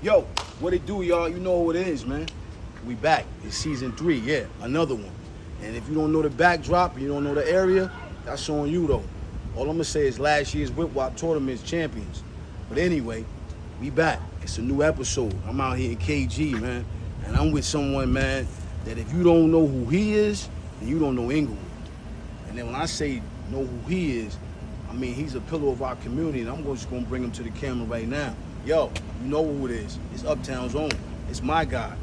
Yo, what it do, y'all? You know what it is, man. We back. It's season 3, yeah, another one. And if you don't know the backdrop, you don't know the area, that's on you, though. All I'm gonna say is last year's Whip Wop Tournament's champions. But anyway, we back. It's a new episode. I'm out here in KG, man. And I'm with someone, man, that if you don't know who he is, then you don't know Inglewood. And then when I say know who he is, I mean he's a pillar of our community, and I'm just gonna bring him to the camera right now. Yo, you know who it is. It's Uptown's own. It's my guy,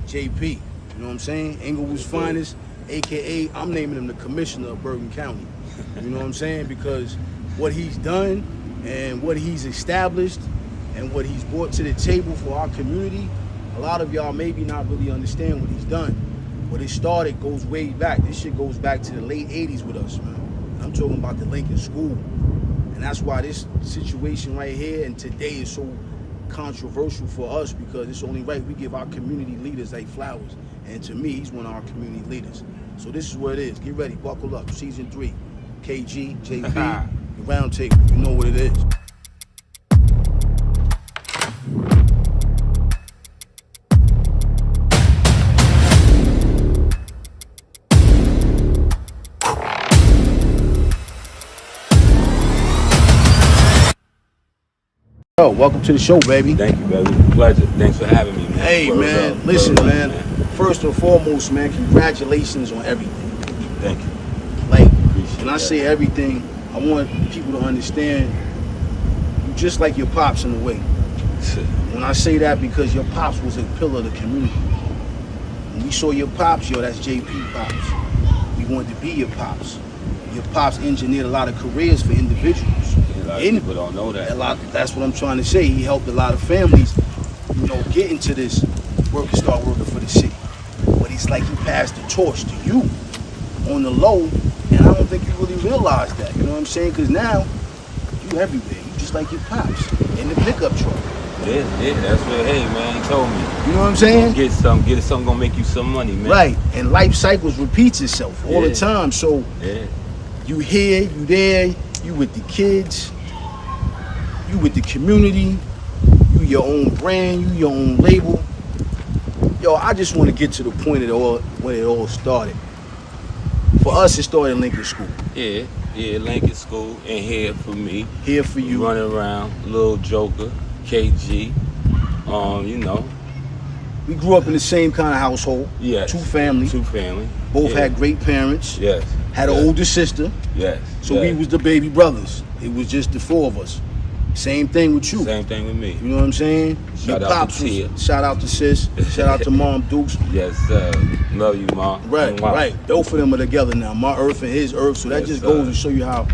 JP. You know what I'm saying? Inglewood's finest, AKA I'm naming him the commissioner of Bergen County. You know what I'm saying? Because what he's done and what he's established and what he's brought to the table for our community, a lot of y'all maybe not really understand what he's done. What it started goes way back. This shit goes back to the late 80s with us, man. I'm talking about the Lincoln School. And that's why this situation right here and today is so controversial for us, because it's only right we give our community leaders their flowers. And to me, he's one of our community leaders. So this is what it is. Get ready, buckle up. Season 3, KG, JP, the round table. You know what it is. Yo, welcome to the show, baby. Thank you, baby. Pleasure. Thanks for having me, man. Hey, man, listen, man. First and foremost, man, congratulations on everything. Thank you. Like, Appreciate when I that. say everything, I want people to understand you just like your pops in a way. When I say that, because your pops was a pillar of the community. When we saw your pops, yo, that's JP pops. We wanted to be your pops. Your pops engineered a lot of careers for individuals. A lot of people don't know that. That's what I'm trying to say. He helped a lot of families, you know, get into this start working for the city. But it's like he passed the torch to you on the low, and I don't think you really realize that. You know what I'm saying? Because now you everywhere. You just like your pops in the pickup truck. Yeah, that's what, hey, man, he told me. You know what I'm saying? Get something gonna make you some money, man. Right. And life cycles repeats itself all the time. So you here, you there, you with the kids, you with the community, you your own brand, you your own label. Yo, I just want to get to the point of when it all started. For us, it started in Lincoln School. Yeah, Lincoln School, and here for me. Here for you. Running around, little Joker, KG, you know. We grew up in the same kind of household. Yes. Two family. Both had great parents. Yes. Had an older sister. Yes. So we was the baby brothers. It was just the 4 of us. Same thing with you. Same thing with me. You know what I'm saying? Shout out to Tia. Shout out to Sis. Shout out to Mom Dukes. Yes, sir. Love you, Mom. Right. Both of them are together now. My earth and his earth. So that Yes, just sir. goes to show you how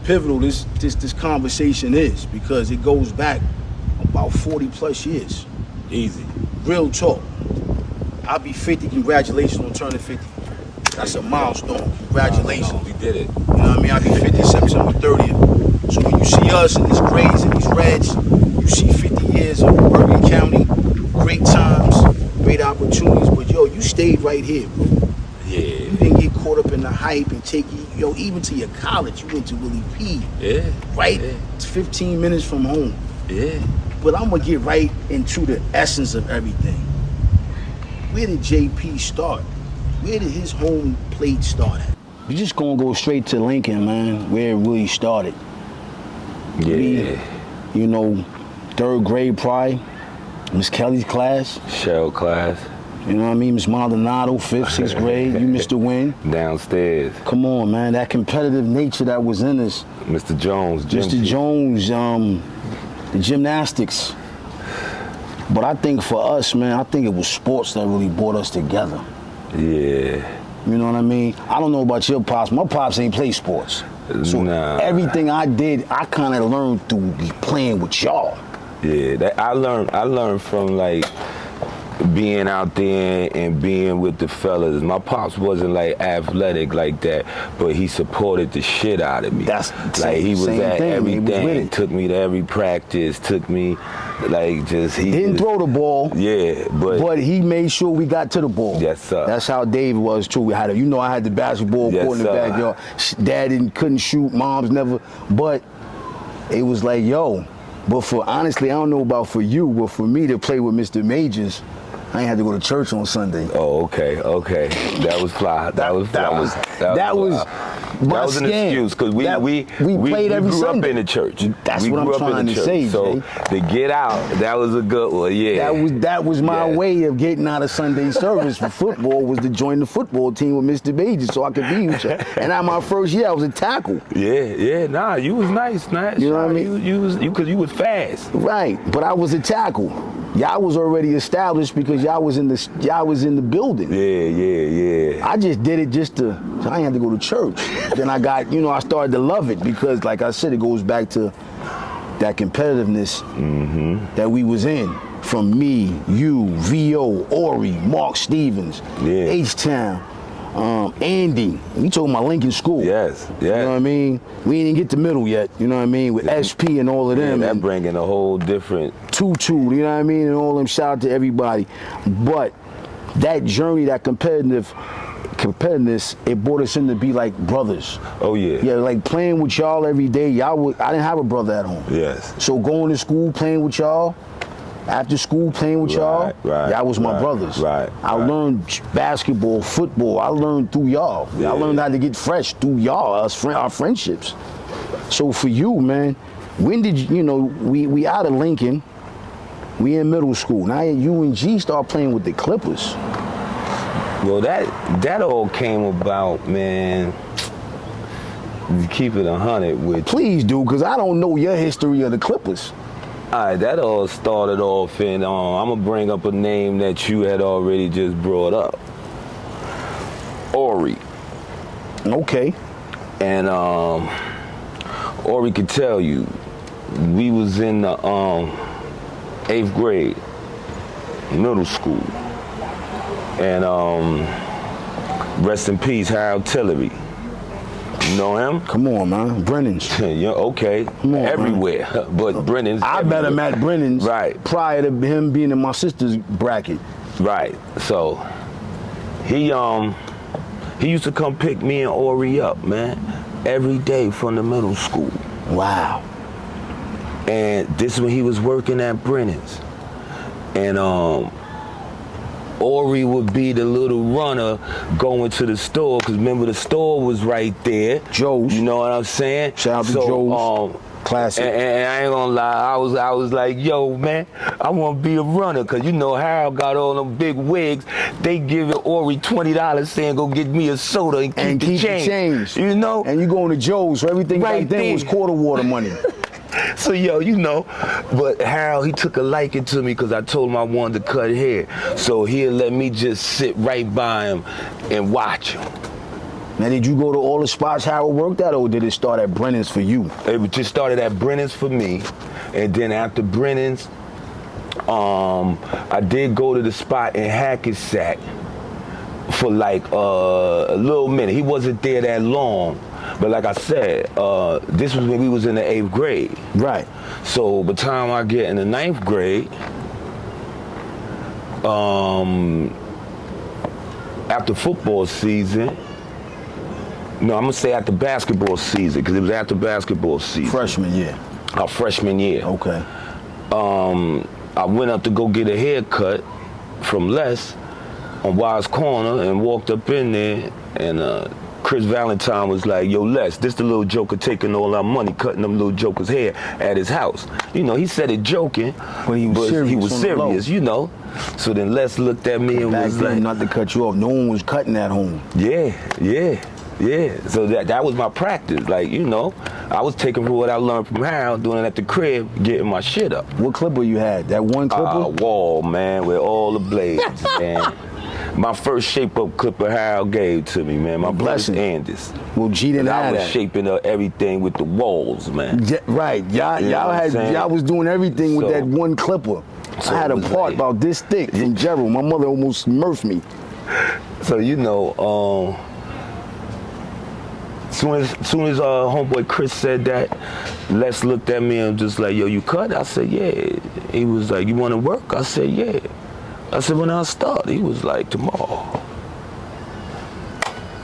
pivotal this conversation is, because it goes back about 40 plus years. Easy. Real talk. I'll be 50. Congratulations on turning 50. That's a milestone. Congratulations. No, we did it. You know what I mean? I'll be 50 September 30th. So when you see us in these grays and these reds, you see 50 years of Bergen County, great times, great opportunities. But yo, you stayed right here, bro. Yeah. You didn't get caught up in the hype and take yo, even to your college. You went to Willie P. Yeah. Right? Yeah. It's 15 minutes from home. Yeah. But I'm gonna get right into the essence of everything. Where did JP start? Where did his home plate start at? We're just gonna go straight to Lincoln, man, where it really started. Yeah. You know, 3rd grade probably, Miss Kelly's class. Cheryl class. You know what I mean? Miss Maldonado, 5th, 6th grade. You missed the win. Downstairs. Come on, man. That competitive nature that was in us. Mr. Jones, Mr. Jones, the gymnastics. But I think for us, man, I think it was sports that really brought us together. Yeah. You know what I mean? I don't know about your pops. My pops ain't play sports. So everything I did, I kind of learned through playing with y'all. Yeah, I learned from like being out there and being with the fellas. My pops wasn't like athletic like that, but he supported the shit out of me. That's like he was at thing. everything. Took me to every practice. Took me like just he didn't throw the ball. Yeah, but he made sure we got to the ball. Yes, sir. That's how Dave was too. We had I had the basketball court in the backyard. Dad couldn't shoot. Mom's never. But it was like, yo, But honestly, I don't know about for you, but for me to play with Mr. Majors, I ain't had to go to church on Sunday. Oh, okay. That was fly. That was my an scam. excuse because we played every grew Sunday. up in the church. That's we what grew I'm up in trying the to church. say, So Jay. to get out, that was a good one. Yeah. That was my way of getting out of Sunday service for football, was to join the football team with Mr. Majors so I could be with you. And at my first year, I was a tackle. Yeah. Nah, you was nice. You know what I mean? Because you was fast. Right, but I was a tackle. Y'all was already established because y'all was in the building. Yeah. I just did it so I ain't had to go to church. Then I got, I started to love it because, like I said, it goes back to that competitiveness that we was in. From me, you, VO, Ori, Mark Stevens, H-Town, Andy. We talking about Lincoln School. Yes. You know what I mean? We didn't get the middle yet, you know what I mean? With SP and all of them. That and bringing a whole different... Tutu, you know what I mean? And all them, shout out to everybody. But that journey, that competitiveness, it brought us in to be like brothers. Oh, yeah. Yeah, like playing with y'all every day. I didn't have a brother at home. Yes. So going to school, playing with y'all, after school, playing with y'all, y'all was my brothers. I learned basketball, football. I learned through y'all. I learned how to get fresh through y'all, our friendships. So for you, man, when did we out of Lincoln, we in middle school. Now you and G start playing with the Clippers. Well, that all came about, man. Keep it 100 with. Please do, because I don't know your history of the Clippers. All right, that all started off in, I'm going to bring up a name that you had already just brought up. Ori. Okay. And Ori could tell you, we was in the 8th grade, middle school. And rest in peace, Harold Tillery. You know him? Come on, man. Brennan's. Yeah, okay. Come on, everywhere. Man. But Brennan's. I met him at Brennan's prior to him being in my sister's bracket. Right. So he used to come pick me and Ori up, man, every day from the middle school. Wow. And this is when he was working at Brennan's. And Ori would be the little runner going to the store, because remember the store was right there. Joe's. You know what I'm saying? Shout out to Joe's. Classic. And I ain't gonna lie, I was like, yo, man, I want to be a runner, because Harold got all them big wigs. They giving Ori $20 saying, go get me a soda and keep the change. You know? And you going to Joe's, so everything right back then was quarter water money. So, but Harold, he took a liking to me because I told him I wanted to cut hair. So he'll let me just sit right by him and watch him. Now, did you go to all the spots Harold worked at, or did it start at Brennan's for you? It just started at Brennan's for me. And then after Brennan's, I did go to the spot in Hackensack for like a little minute. He wasn't there that long. But like I said, this was when we was in the 8th grade. Right. So by the time I get in the 9th grade, after football season, no, I'm going to say after basketball season, because it was after basketball season. Freshman year. Our freshman year. Okay. I went up to go get a haircut from Les on Wise Corner and walked up in there, and Chris Valentine was like, yo, Les, this the little joker taking all our money, cutting them little jokers' hair at his house. He said it joking, but he was serious, So then Les looked at me and was like, not to cut you off, no one was cutting at home. Yeah. So that was my practice. Like, I was taking what I learned from Harold, doing it at the crib, getting my shit up. What clipper you had? That one clipper? Wall, man, with all the blades, man. My first shape-up clipper Harold gave to me, man. My blessing. Andis. Well, G didn't have that. I was shaping up everything with the walls, man. Yeah, right. Y'all was doing everything with that one clipper. I had a part about this thick from Gerald. My mother almost smurfed me. So, soon as homeboy Chris said that, Les looked at me and just like, yo, you cut? I said, yeah. He was like, you want to work? I said, yeah. I said, when I start? He was like, tomorrow.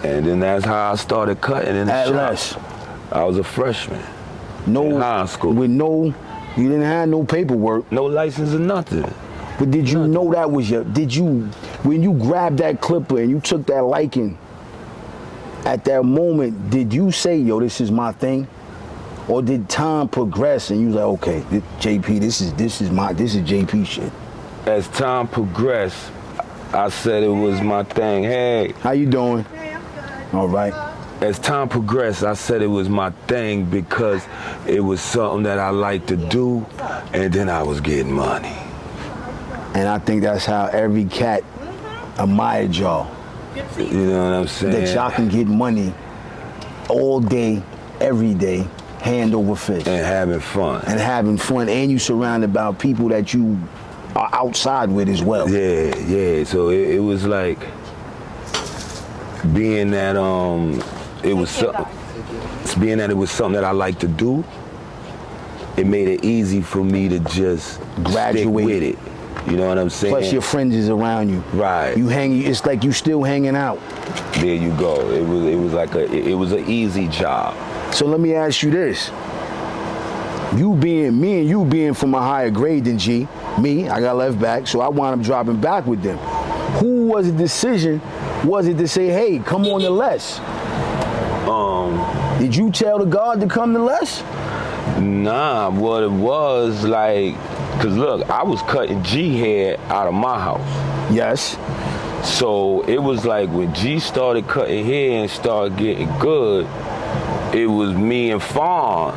And then that's how I started cutting in the shop. I was a freshman in high school. With no You didn't have no paperwork. No license or nothing. But did you know that was when you grabbed that clipper and you took that liking, at that moment, did you say, yo, this is my thing? Or did time progress and you was like, okay, JP, this is JP shit? As time progressed, I said it was my thing. Hey. How you doing? Hey, I'm good. All right. As time progressed, I said it was my thing because it was something that I liked to do, and then I was getting money. And I think that's how every cat admired y'all. You know what I'm saying? That y'all can get money all day, every day, hand over fist. And having fun. And having fun. And you surrounded by people that you are outside with as well. Yeah. So it was like being that it was something that I like to do. It made it easy for me to just Graduate. stick with it. You know what I'm saying? Plus your friends is around you. Right. It's like you still hanging out. There you go. It was an easy job. So let me ask you this. Me and you being from a higher grade than G, I got left back, so I wound up dropping back with them. Who was the decision? Was it to say, hey, come on to less? Did you tell the guard to come to less? Nah, what it was like, cause look, I was cutting G hair out of my house. Yes. So it was like when G started cutting hair and started getting good, it was me and Fawn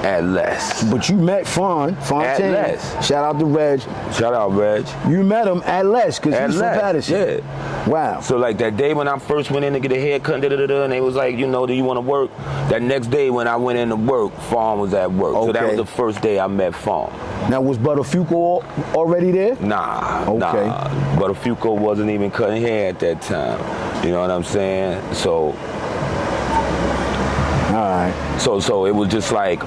at less. But you met Fontaine. At less. Shout out to Reg. Shout out, Reg. You met him at less because he's from Patterson. Yeah. Wow. So like that day when I first went in to get a haircut, and they was like, do you want to work? That next day when I went in to work, Fawn was at work. Okay. So that was the first day I met Fawn. Now was Butterfuco already there? Nah. Butterfuco wasn't even cutting hair at that time. You know what I'm saying? So. All right. So it was just like,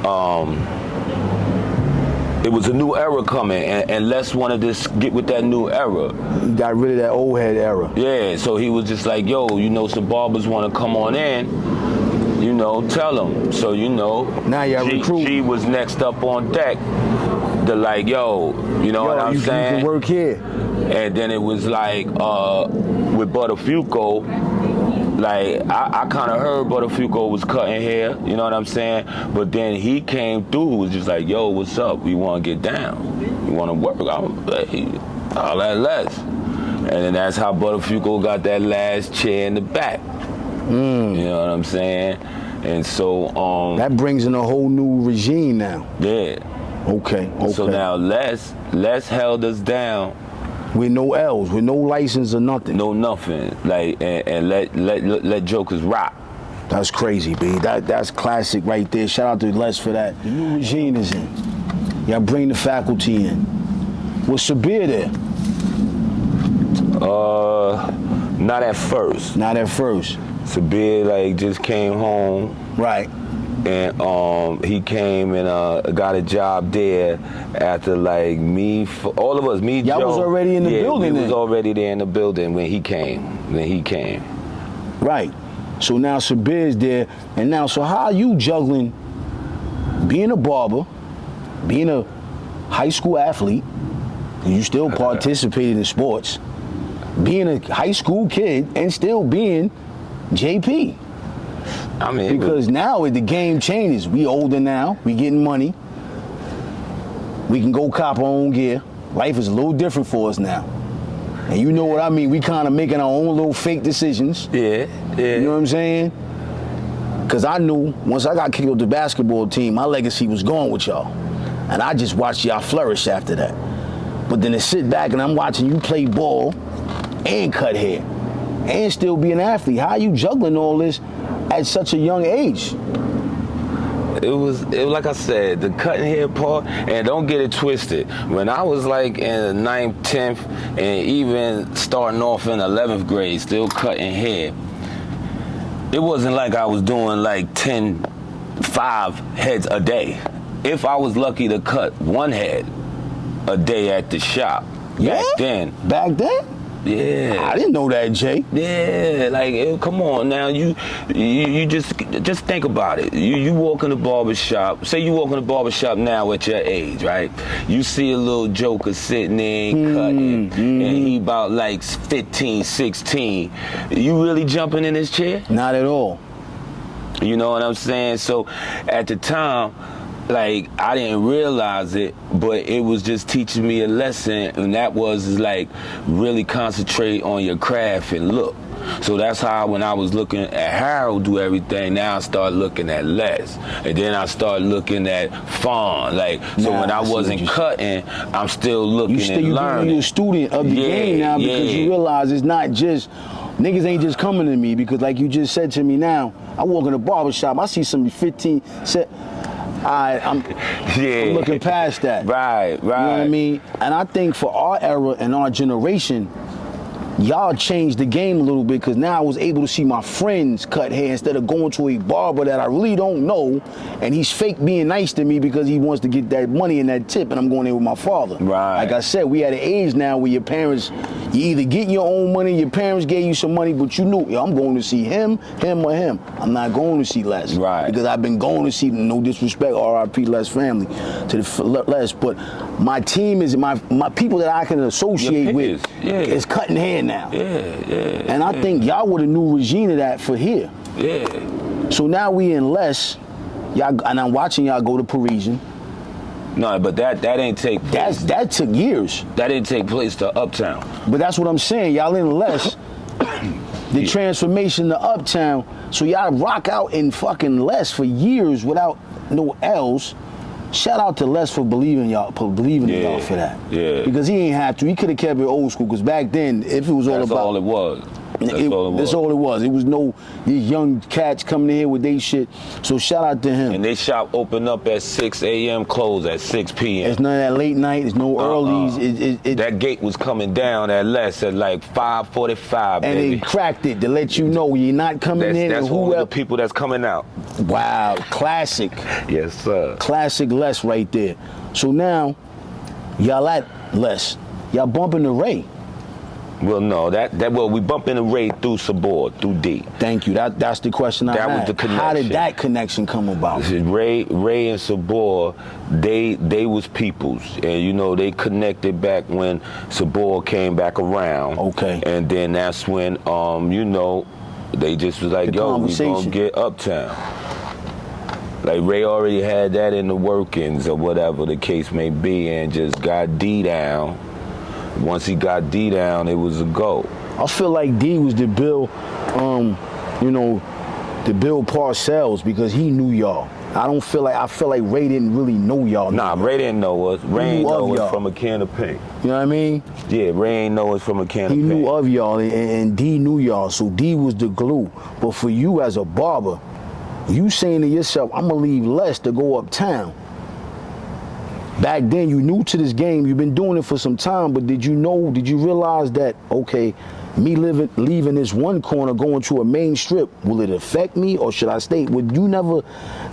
it was a new era coming, and Les wanted to get with that new era. He got rid of that old head era. Yeah, so he was just like, yo, some barbers want to come on in, tell them. So, Now y'all recruit. G was next up on deck. The like, yo, what I'm saying? You can work here. And then it was like, with Butterfuco, like, I kind of heard Butterfuco was cutting hair, you know what I'm saying? But then he came through, was just like, yo, what's up? We want to get down. We want to work. I'm like, all that less. And then that's how Butterfuco got that last chair in the back. You know what I'm saying? And so, that brings in a whole new regime now. Yeah. Okay. So now Les held us down. With no L's, with no license or nothing. No nothing. Like, and let jokers rock. That's crazy, B. That's classic right there. Shout out to Les for that. The new regime is in. Y'all bring the faculty in. Was Sabir there? Not at first. Not at first. Sabir like just came home. Right. And he came and got a job there after like all of us, me, Y'all Joe. was already in the building we then. was already there in the building when he came. Right. So now Sabir's there, and now, so how are you juggling being a barber, being a high school athlete, and you still participated in sports, being a high school kid, and still being JP? I mean, because now the game changes. We older now. We getting money. We can go cop our own gear. Life is a little different for us now. And you know what I mean? We kind of making our own little fake decisions. Yeah. You know what I'm saying? Because I knew once I got kicked off the basketball team, my legacy was gone with y'all. And I just watched y'all flourish after that. But then to sit back and I'm watching you play ball and cut hair and still be an athlete. How are you juggling all this at such a young age? It was like I said, the cutting hair part, and don't get it twisted. When I was like in the 9th, 10th, and even starting off in 11th grade, still cutting hair, it wasn't like I was doing like 5 heads a day. If I was lucky to cut 1 head a day at the shop, back then. Back then? Yeah. I didn't know that, Jay. Yeah, like come on now, you just think about it. You walk in the barbershop. Say you walk in the barbershop now at your age, right? You see a little joker sitting there cutting, and he about like 15, 16. You really jumping in his chair? Not at all. You know what I'm saying? So at the time, like, I didn't realize it, but it was just teaching me a lesson, and that was like really concentrate on your craft and look. So that's how when I was looking at Harold do everything, now I started looking at Les. And then I started looking at Fawn. Like, so when I wasn't cutting, I'm still looking and learning. You're a student of the game now because you realize it's not just, niggas ain't just coming to me because like you just said to me now, I walk in a barbershop, I see some 15, I'm looking past that. Right. You know what I mean? And I think for our era and our generation, y'all changed the game a little bit because now I was able to see my friends cut hair instead of going to a barber that I really don't know, and he's fake being nice to me because he wants to get that money and that tip, and I'm going there with my father. Right. Like I said, we at an age now where your parents, you either getting your own money, your parents gave you some money, but you knew, yo, I'm going to see him, or him. I'm not going to see Les. Right. Because I've been going to see, no disrespect, R.I.P. Les family, to the Les, but my team is, my people that I can associate with is cutting hair now. And I think y'all were the new regime of that for here. Yeah. So now we in Les, y'all, and I'm watching y'all go to Parisian. No, but that ain't take place. That took years. That didn't take place to Uptown. But that's what I'm saying. Y'all in Les, the transformation to Uptown. So y'all rock out in fucking Les for years without no L's. Shout out to Les for believing in y'all for that. Yeah. Because he ain't have to. He could have kept it old school. Because back then, if it was all that's about, all it was. That's all it was. It was no these young cats coming in here with they shit. So shout out to him. And they shop open up at 6 a.m. close at 6 p.m. It's none of that late night. There's no earlies. That gate was coming down at less at like 5:45. And baby. they cracked it to let you know you're not coming in. That's and one of the people that's coming out. Wow, classic. Yes, sir. Classic Les right there. So now, y'all at Les. Y'all bumping the Ray. Well, no, we bump into Ray through Sabor, through D. Thank you. That's the question I had. That was the connection. How did that connection come about? Ray and Sabor, they was peoples, and you know they connected back when Sabor came back around. Okay. And then that's when you know they just was like, yo, we gonna get Uptown. Like Ray already had that in the workings or whatever the case may be, and just got D down. Once he got D down, it was a go. I feel like D was the Bill, the Bill Parcells because he knew y'all. I feel like Ray didn't really know y'all. Nah, Ray didn't know us. Ray ain't know us from a can of paint. You know what I mean? Yeah, Ray ain't know us from a can of paint. He knew of y'all, and D knew y'all, so D was the glue. But for you as a barber, you saying to yourself, I'm gonna leave Les to go uptown. Back then, you new to this game, you've been doing it for some time, but did you realize that, okay, me leaving this one corner, going to a main strip, will it affect me or should I stay? Would you never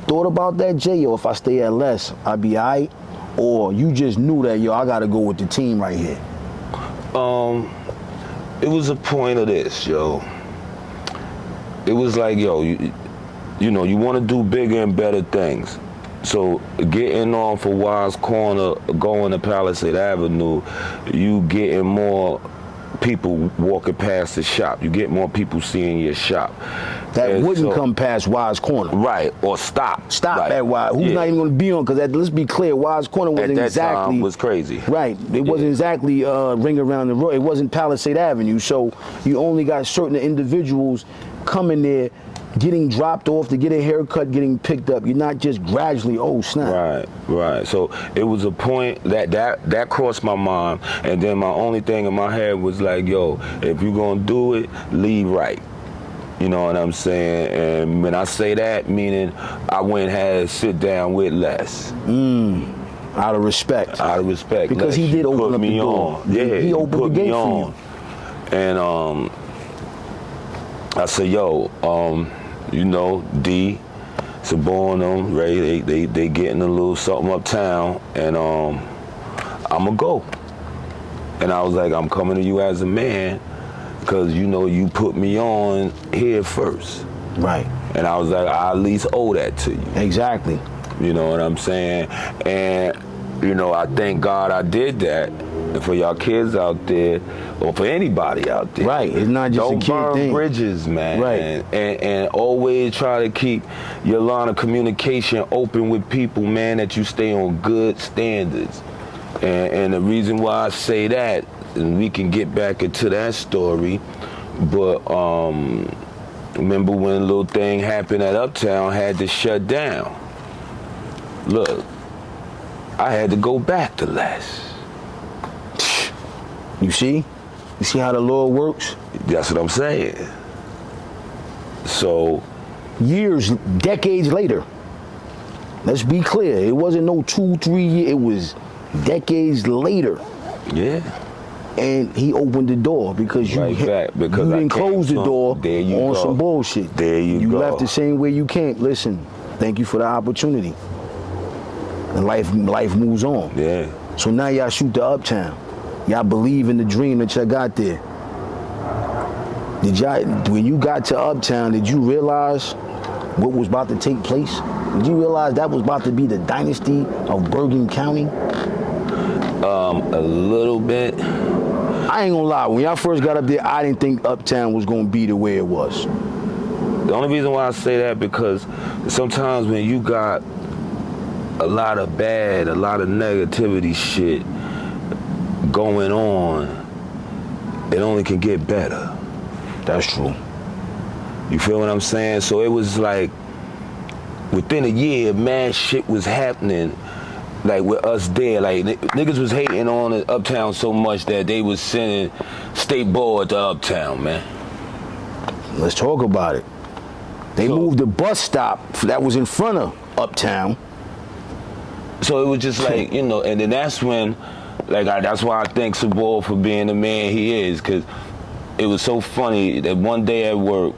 thought about that, Jay? Or if I stay at Les, I'd be all right? Or you just knew that, yo, I gotta go with the team right here? It was a point of this, yo. It was like, yo, you know, you want to do bigger and better things. So getting on for Wise Corner, going to Palisade Avenue, you getting more people walking past the shop. You get more people seeing your shop. That wouldn't come past Wise Corner. Right, or stop. Stop at Wise. Who's not even going to be on? Because let's be clear, Wise Corner wasn't at that exactly. Time was crazy. Right. It wasn't exactly ring around the road. It wasn't Palisade Avenue. So you only got certain individuals coming there, getting dropped off to get a haircut, getting picked up. You're not just gradually, oh snap. Right. So it was a point that crossed my mind, and then my only thing in my head was like, yo, if you're gonna do it, leave right. You know what I'm saying? And when I say that, meaning I went and had to sit down with Les. Out of respect. Out of respect. Because he did open up the door. Yeah, he opened the gate for you. And I said, yo, you know, D, Sabor and them, Ray, they getting a little something uptown, and I'ma go. And I was like, I'm coming to you as a man, because you know you put me on here first. Right. And I was like, I at least owe that to you. Exactly. You know what I'm saying? And, you know, I thank God I did that. And for y'all kids out there, or for anybody out there. Right. It's not just don't a kid burn thing. bridges, man. Right. And always try to keep your line of communication open with people, man, that you stay on good standards. And the reason why I say that, and we can get back into that story, but remember when a little thing happened at Uptown, had to shut down. Look, I had to go back to less. You see? You see how the Lord works? That's what I'm saying. So, Years, decades later. Let's be clear. It wasn't no 2, 3 years. It was decades later. yeah. And he opened the door because you, Right back, because you I didn't close the came door there you on go. some bullshit. There you go. left the same way you came. Listen, thank you for the opportunity. And life moves on. Yeah. So now y'all shoot to Uptown. Y'all believe in the dream that y'all got there. Did y'all, when you got to Uptown, did you realize what was about to take place? Did you realize that was about to be the dynasty of Bergen County? A little bit. I ain't gonna lie, when y'all first got up there, I didn't think Uptown was gonna be the way it was. The only reason why I say that because sometimes when you got a lot of negativity shit going on, it only can get better. That's true. You feel what I'm saying? So it was like, within a year, mad shit was happening, like with us there. Like niggas was hating on the Uptown so much that they was sending state board to Uptown, man. Let's talk about it. They moved the bus stop that was in front of Uptown. So it was just like, you know, and then that's when, like, that's why I thank Sabor for being the man he is, because it was so funny that one day at work,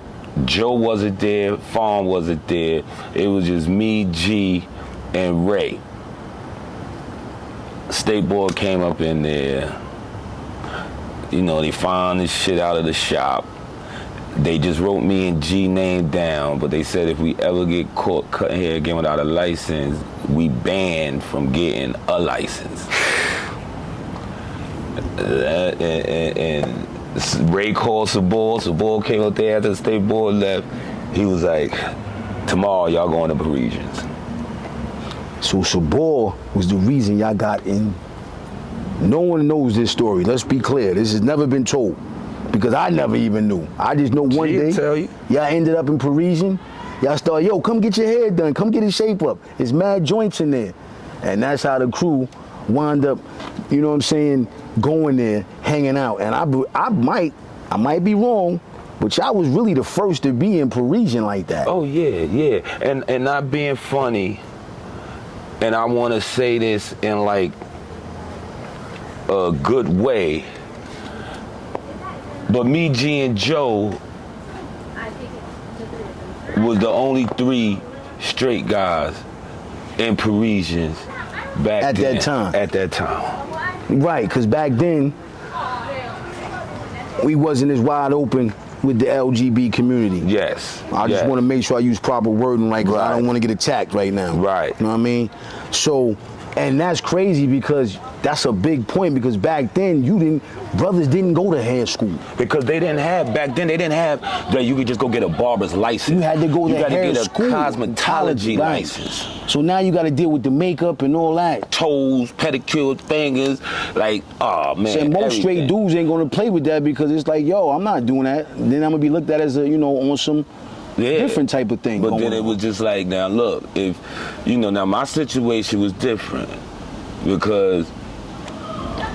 Joe wasn't there, Fawn wasn't there. It was just me, G, and Ray. State board came up in there. You know, they found this shit out of the shop. They just wrote me and G name down, but they said if we ever get caught cutting hair again without a license, we banned from getting a license. And Ray called Sabor. Sabor came up there after the state board left. He was like, tomorrow y'all going to Parisians. So Sabor was the reason y'all got in. No one knows this story. Let's be clear. This has never been told. Because I never even knew. I just know one She'll day, tell you. Y'all ended up in Parisian. Y'all started, yo, come get your hair done. Come get his shape up. There's mad joints in there. And that's how the crew wound up, you know what I'm saying, going there, hanging out. And I might be wrong, but y'all was really the first to be in Parisian like that. Oh, yeah. And not being funny, and I want to say this in, like, a good way, but me, G, and Joe was the only 3 straight guys in Parisians back At then. that time. At that time. Right, because back then, we wasn't as wide open with the LGB community. Yes. I just yes. want to make sure I use proper wording, like, 'cause I Right. don't want to get attacked right now. Right. You know what I mean? So, and that's crazy because that's a big point, because back then brothers didn't go to hair school. Because they didn't have, back then, they didn't have that you could just go get a barber's license. You had to go to You got to hair get a school. cosmetology Right. license. So now you got to deal with the makeup and all that. Toes, pedicure, fingers, like, oh man. And most straight everything. dudes ain't gonna play with that because it's like, yo, I'm not doing that. Then I'm gonna be looked at as a, on some different type of thing. But going then it on. was just like, now look, if, now my situation was different because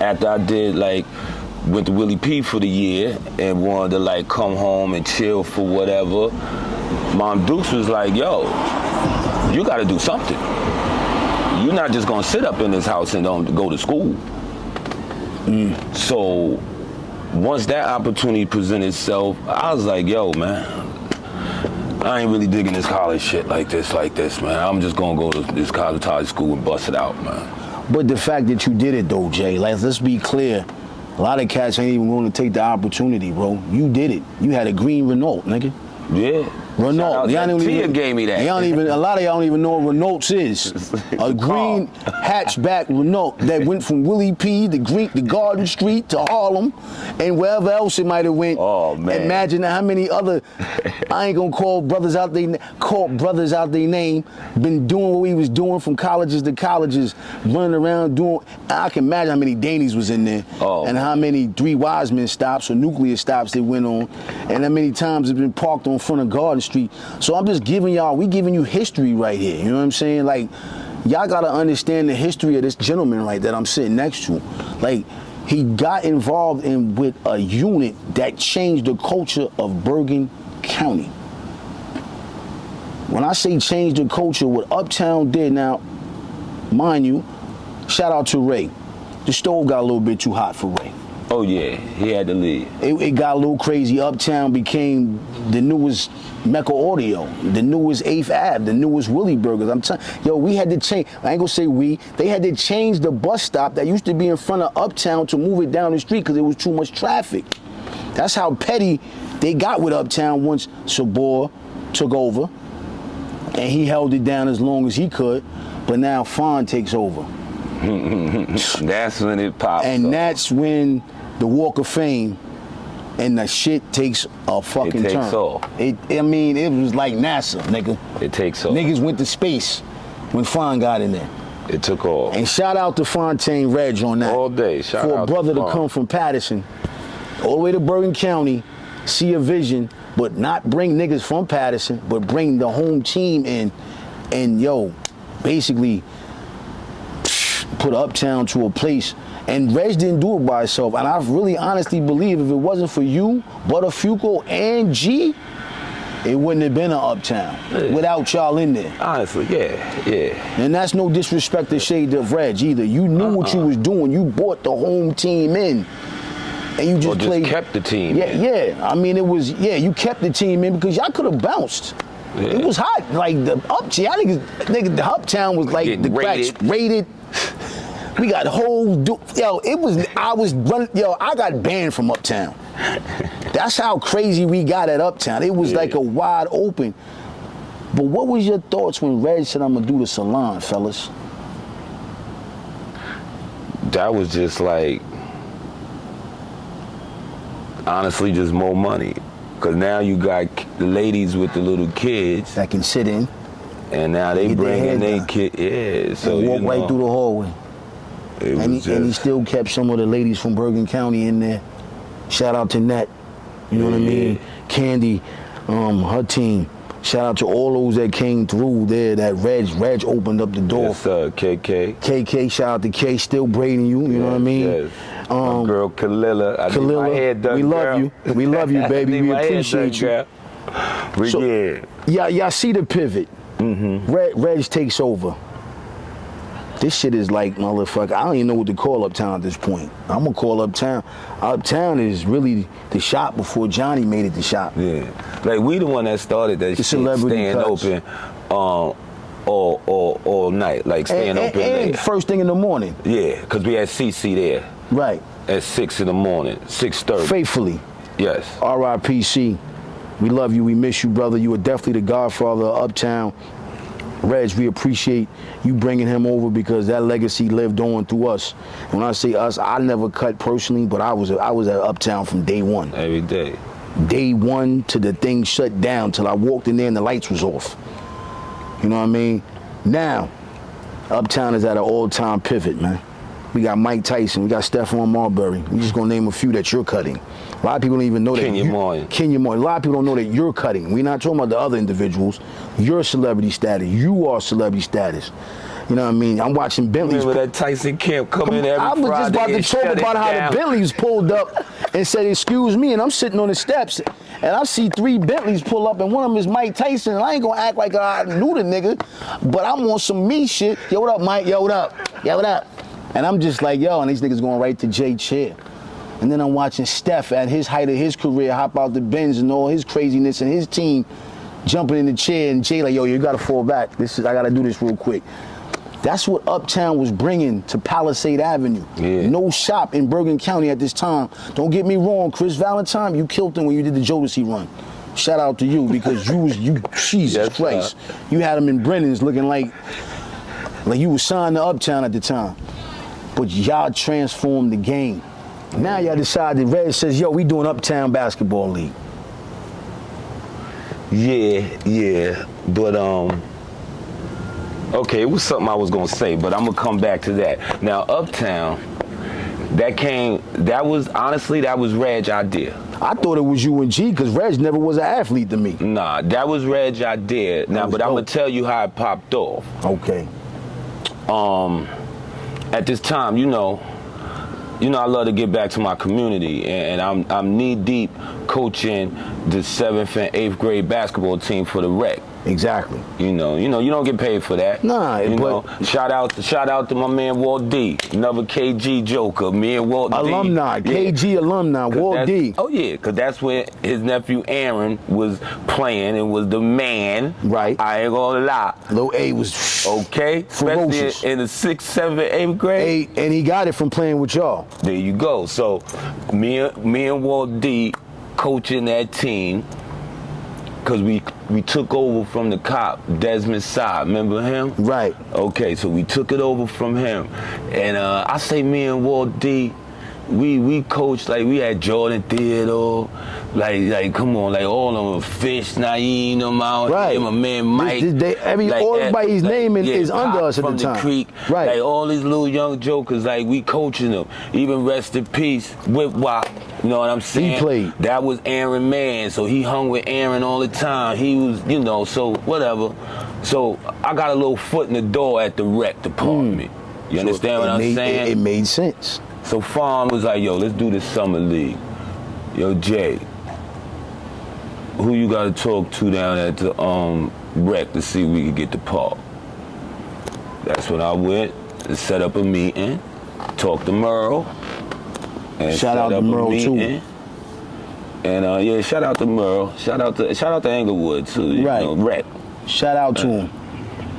after I did, like, went to Willie P for the year and wanted to, like, come home and chill for whatever, Mom Dukes was like, yo, you got to do something. You're not just going to sit up in this house and don't go to school. So once that opportunity presented itself, I was like, yo, man, I ain't really digging this college shit like this, man. I'm just going to go to this cosmetology school and bust it out, man. But the fact that you did it though, Jay, like, let's be clear. A lot of cats ain't even willing to take the opportunity, bro. You did it. You had a green Renault, nigga. Yeah. Renault. Tia gave me that. A lot of y'all don't even know what Renaults is. A green hatchback Renault that went from Willie P. to Garden Street to Harlem and wherever else it might have went. Oh man. Imagine how many other I ain't gonna call brothers out their name, been doing what he was doing from colleges to colleges, running around doing. I can imagine how many Dainies was in there, and how many Three Wise Men stops or nuclear stops they went on, and how many times it's been parked on front of Garden Street. So I'm just giving you history right here. You know what I'm saying? Like, y'all gotta understand the history of this gentleman right that I'm sitting next to. Like, he got involved with a unit that changed the culture of Bergen County. When I say change the culture, what Uptown did now, mind you, shout out to Ray. The stove got a little bit too hot for Ray. Oh yeah, he had to leave. It got a little crazy. Uptown became the newest Mecca Audio, the newest 8th Ave, the newest Willie Burgers. I'm telling yo, we had to change. I ain't gonna say we. They had to change the bus stop that used to be in front of Uptown to move it down the street because there was too much traffic. That's how petty they got with Uptown once Sabor took over, and he held it down as long as he could. But now Fawn takes over. That's when it pops. And that's when the Walk of Fame and the shit takes a fucking turn. It takes off. I mean, it was like NASA, nigga. It takes off. Niggas went to space when Fawn got in there. It took off. And shout out to Fontaine Reg on that. All day. Shout out for a brother to come from Patterson all the way to Bergen County, see a vision, but not bring niggas from Patterson, but bring the home team in, and yo, basically put Uptown to a place. And Reg didn't do it by himself. And I really honestly believe if it wasn't for you, Butterfuco, and G, it wouldn't have been an Uptown without y'all in there. Honestly, yeah. And that's no disrespect to shade of Reg either. You knew what you was doing. You brought the home team in. And you just played. Kept the team. Yeah. I mean, it was, you kept the team in because y'all could have bounced. Yeah. It was hot. Like the Uptown, the Uptown was like the rated. We got I got banned from Uptown. That's how crazy we got at Uptown. It was like a wide open. But what was your thoughts when Reg said, I'm gonna do the salon, fellas? That was just like, honestly, just more money. Because now you got ladies with the little kids that can sit in. And now they bring in their kid. Yeah, so and walk right through the hallway. And he still kept some of the ladies from Bergen County in there. Shout out to Net. You know what I mean? Candy, her team. Shout out to all those that came through there. That Reg opened up the door. Yes, KK. KK, shout out to K, still braiding you. You know what I mean? Yes. My girl Kalila. Kalila, my head done, we love you. We love you, baby. We appreciate you. Y'all see the pivot. Mm-hmm. Reg takes over. This shit is like, motherfucker, I don't even know what to call Uptown at this point. I'm gonna call Uptown. Uptown is really the shop before Johnny made it the shop. Yeah. Like, we the one that started that shit, staying open all night. Like, staying open late. First thing in the morning. Yeah, because we had CC there. Right. At 6 in the morning, 6:30. Faithfully. Yes. RIPC. We love you, we miss you, brother. You are definitely the godfather of Uptown. Reg, we appreciate you bringing him over because that legacy lived on through us. When I say us, I never cut personally, but I was at Uptown from day one. Every day. Day one to the thing shut down till I walked in there and the lights was off. You know what I mean? Now, Uptown is at an all-time pivot, man. We got Mike Tyson, we got Stephon Marbury. We just gonna name a few that you're cutting. A lot of people don't even know that. Kenya Moore. A lot of people don't know that you're cutting. We're not talking about the other individuals. You're celebrity status. You are celebrity status. You know what I mean? I'm watching Bentleys. Remember that Tyson camp coming in every Friday? I was just about to talk about how the Bentleys pulled up and said, excuse me, and I'm sitting on the steps, and I see 3 Bentleys pull up, and one of them is Mike Tyson, and I ain't gonna act like I knew the nigga, but I'm on some me shit. Yo, what up, Mike? Yo, what up? Yo, what up? And I'm just like, yo, and these niggas going right to Jay Chair. And then I'm watching Steph at his height of his career hop out the Benz and all his craziness and his team jumping in the chair, and Jay like, yo, you gotta fall back. I gotta do this real quick. That's what Uptown was bringing to Palisade Avenue. Yeah. No shop in Bergen County at this time. Don't get me wrong, Chris Valentine, you killed him when you did the Jodeci run. Shout out to you because Jesus Christ. You had him in Brennan's looking like you was signed to Uptown at the time. But y'all transformed the game. Now y'all decided, Red says, yo, we doing Uptown Basketball League. Yeah, but okay, it was something I was gonna say, but I'm gonna come back to that. Now, Uptown, that was Reg's idea. I thought it was you and G, because Reg never was an athlete to me. Nah, that was Reg's idea. Now, but I'm gonna tell you how it popped off. Okay. At this time, you know, I love to get back to my community, and I'm knee deep coaching the 7th and 8th grade basketball team for the rec. Exactly. You don't get paid for that. Nah, shout out to my man Walt D, another KG joker. Me and Walt alumni, D. KG alumni, Walt D. Oh yeah, because that's where his nephew Aaron was playing and was the man. Right. I ain't gonna lie. Lil A was okay, ferocious. Especially in the 6th, 7th, 8th grade. And he got it from playing with y'all. There you go. So me and Walt D coaching that team. Because we took over from the cop, Desmond Saab, remember him? Right. Okay, so we took it over from him. And I say me and Walt D, we coached, like we had Jordan Theodore, like come on, like all of them, Fish, Naeem, them out, right. My man Mike. Everybody's name is under us at the time. From the Creek, right. Like all these little young jokers, like we coaching them. Even rest in peace, Whip Wop. You know what I'm saying? He played. That was Aaron Mann, so he hung with Aaron all the time. He was, so whatever. So I got a little foot in the door at the rec department. You understand what I'm saying? It made sense. So Farm was like, yo, let's do this summer league. Yo, Jay, who you got to talk to down at the rec to see if we could get the park? That's when I went and set up a meeting, talked to Merle. And shout out to Merle too. And shout out to Merle. Shout out to Englewood too. Right. Rec. Shout out to him.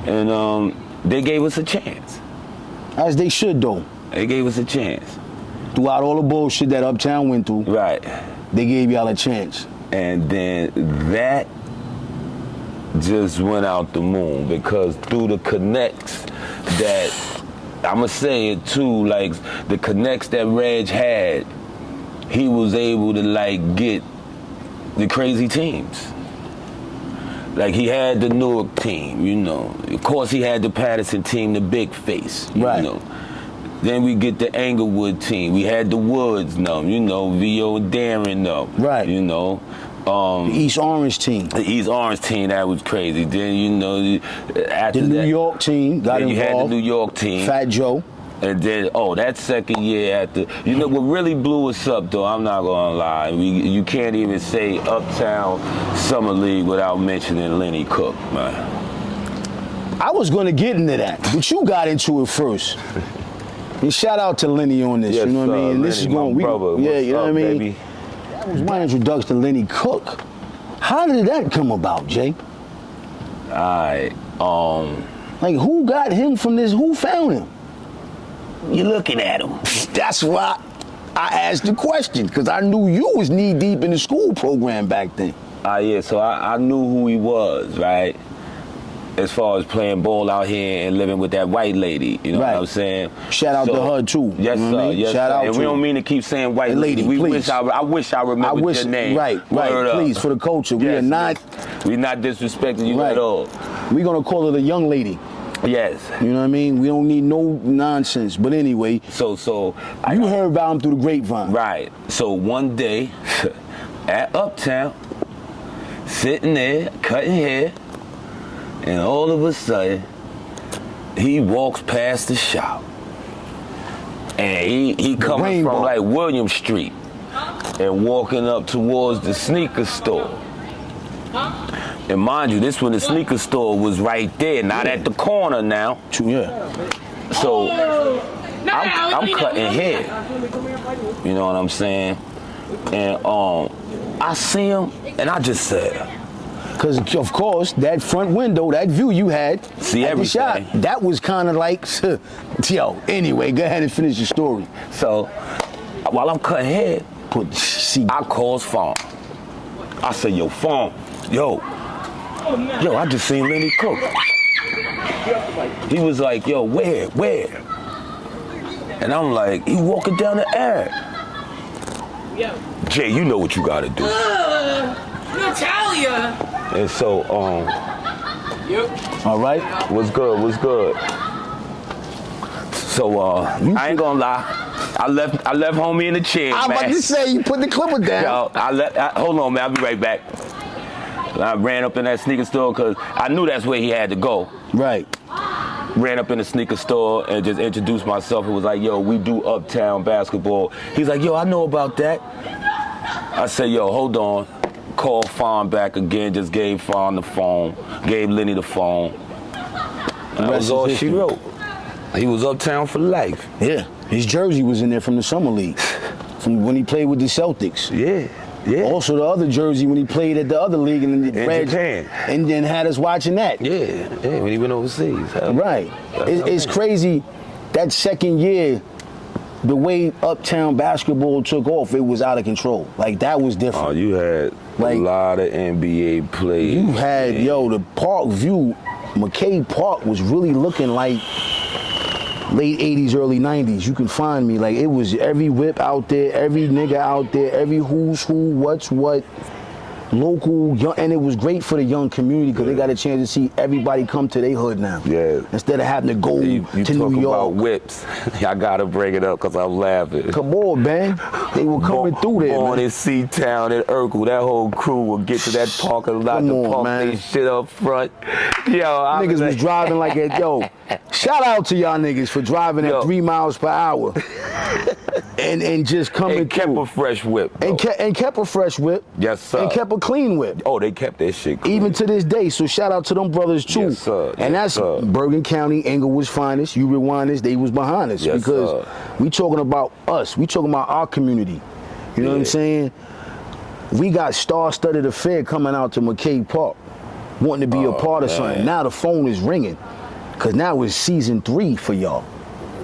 And they gave us a chance. As they should though. They gave us a chance. Throughout all the bullshit that Uptown went through. Right. They gave y'all a chance. And then that just went out the moon because through the connects that I'ma say it too, like the connects that Reg had, he was able to like get the crazy teams. Like he had the Newark team, Of course he had the Patterson team, the big face, right. Then we get the Englewood team. We had the Woods, VO and Darren, right. The East Orange team. The East Orange team, that was crazy. Then, after the New York team got involved. You had the New York team. Fat Joe. And then, that second year after, what really blew us up, though, I'm not going to lie. You can't even say Uptown Summer League without mentioning Lenny Cook, man. I was going to get into that, but you got into it first. And shout out to Lenny on this, yes, you know what I mean? Lenny, this is going, brother. Yeah, you know what I mean? Baby? That was my introduction to Lenny Cook. How did that come about, Jay? Alright, like who got him from this? Who found him? You're looking at him. That's why I asked the question, because I knew you was knee deep in the school program back then. Yeah, so I knew who he was, right? As far as playing ball out here and living with that white lady, you know what I'm saying? Shout out to her too. Yes, sir. Yes, shout out and to we don't mean to keep saying white lady. Please. I wish I remembered your name. Right. Please, for the culture. Yes, We're not disrespecting you at all. We're gonna call her the young lady. Yes. You know what I mean? We don't need no nonsense. But anyway, so you heard about him through the grapevine. Right. So one day at Uptown, sitting there, cutting hair, and all of a sudden, he walks past the shop. And he coming from like William Street and walking up towards the sneaker store. And mind you, this when the sneaker store was right there, not at the corner now. Yeah. So I'm cutting hair. You know what I'm saying? And I see him and I just said, Because, of course, that front window, that view you had See at the shop, everything. that was kind of like, yo, anyway, go ahead and finish your story. So while I'm cutting hair, I calls Fawn. I said, yo, Fawn, yo, I just seen Lenny Cook. He was like, yo, where? And I'm like, he walking down the air. Jay, you know what you gotta do. Natalia. And so, All right? what's good? So, I ain't gonna lie. I left homie in the chair, I'm man. about to say, you put the clipper down. Yo, hold on, man. I'll be right back. I ran up in that sneaker store because I knew that's where he had to go. Right. Ran up in the sneaker store and just introduced myself. It was like, yo, we do Uptown basketball. He's like, yo, I know about that. I said, yo, hold on. Call Fawn back again. Just gave Fawn the phone. Gave Lenny the phone. And that was all she wrote. He was Uptown for life. Yeah. His jersey was in there from the summer league, from when he played with the Celtics. Yeah. Also, the other jersey when he played at the other league in Japan. And then had us watching that. Yeah, when he went overseas. Right. It's crazy. That second year, the way Uptown basketball took off, it was out of control. Like, that was different. Oh, you had a lot of NBA players. You had, the Park View, McKay Park was really looking like late 80s, early 90s. You can find me. Like, it was every whip out there, every nigga out there, every who's who, what's what. Local, young, and it was great for the young community because they got a chance to see everybody come to their hood now. Yeah. Instead of having to go you to talk New York. about whips. I gotta bring it up because I'm laughing. Come on, man. They were coming through there, Born man. in C-Town and Urkel, that whole crew would get to that parking lot to park their shit up front. Yo, niggas was driving like a, shout out to y'all niggas for driving at 3 miles per hour. and just coming and kept through. a fresh whip. And kept a fresh whip. Yes, sir. And kept a clean whip. Oh, they kept that shit clean. Even to this day. So shout out to them brothers too. Yes, sir. And yes, that's Bergen County, Englewood's finest. You rewind this, they was behind us. Yes, because we talking about us. We talking about our community. You know what I'm saying? We got star-studded affair coming out to McKay Park, wanting to be a part of something. Now the phone is ringing. Because now it's season 3 for y'all.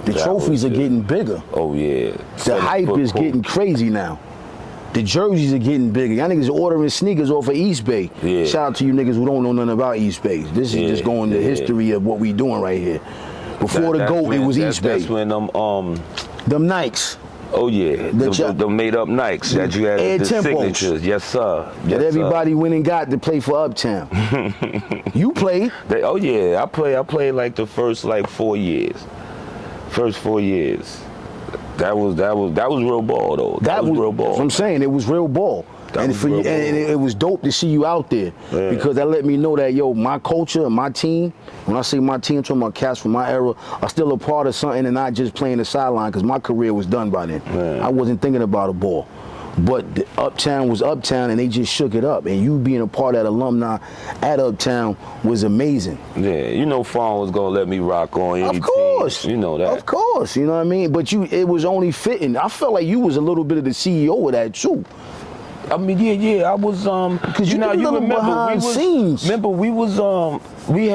The trophies are getting bigger. Oh, yeah. The hype is getting crazy now. The jerseys are getting bigger. Y'all niggas are ordering sneakers off of East Bay. Yeah. Shout out to you niggas who don't know nothing about East Bay. This is just going to history of what we doing right here. Before the GOAT, it was East Bay. That's when them Nikes. Oh yeah, the made up Nikes that you had Air the Tempos. signatures. Yes, sir. That everybody went and got to play for Uptown. You played. Oh yeah, I played like the first 4 years. First 4 years. That was real ball though. That was real ball. That's what I'm saying, it was real ball. And it was dope to see you out there because that let me know that my culture, my team. When I say my team, I'm talking about cats from my era, are still a part of something and not just playing the sideline because my career was done by then. I wasn't thinking about a ball. But the Uptown was Uptown and they just shook it up. And you being a part of that alumni at Uptown was amazing. Yeah, Fawn was gonna let me rock on any Of course. team. You know that. Of course, you know what I mean? But it was only fitting. I felt like you was a little bit of the CEO of that too. I mean, I was because you remember behind scenes. Remember we was we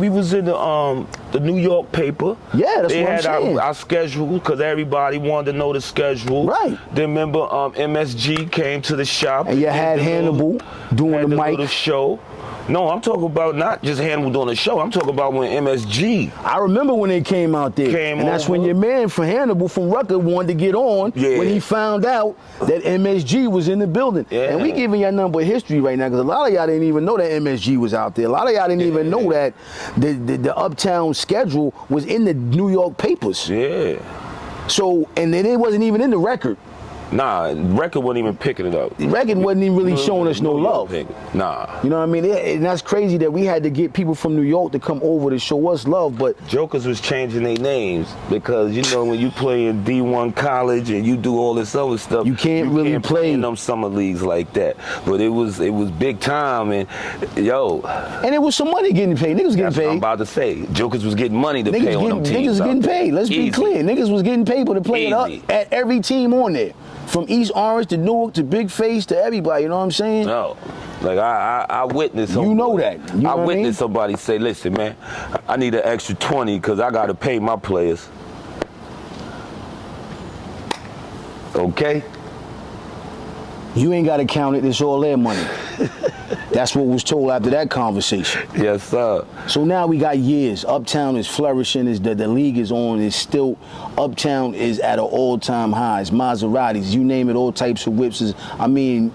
was in the New York paper. Yeah, that's they what I'm had saying. our schedule because everybody wanted to know the schedule. Right. Then remember MSG came to the shop and you had Hannibal doing the mic little show. No, I'm talking about not just Hannibal doing the show. I'm talking about when MSG. I remember when they came out there. And that's when your man from Hannibal from Rucker wanted to get on when he found out that MSG was in the building. Yeah. And we giving y'all nothing but history right now because a lot of y'all didn't even know that MSG was out there. A lot of y'all didn't even know that the Uptown schedule was in the New York papers. Yeah. So, and then it wasn't even in the record. Nah, record wasn't even picking it up. The record wasn't even really showing us no love. Nah. You know what I mean? And that's crazy that we had to get people from New York to come over to show us love, but Jokers was changing their names because when you play in D1 college and you do all this other stuff, you can't really play in them summer leagues like that. But it was big time and and it was some money getting paid. Niggas getting that's what I'm paid. about to say. Jokers was getting money to pay on them teams. Niggas getting paid. Let's be clear. Niggas was getting paid to play it up at every team on there. from East Orange to Newark to Big Face to everybody. You know what I'm saying? No. Like I witnessed You know that. You know I what I mean? witnessed somebody say, listen, man, I need an extra 20 because I got to pay my players. Okay? You ain't got to count it. It's all their money. That's what was told after that conversation. Yes, sir. So now we got years. Uptown is flourishing. Is the league is on. Is still. Uptown is at an all-time high. It's Maseratis. You name it. All types of whips. I mean,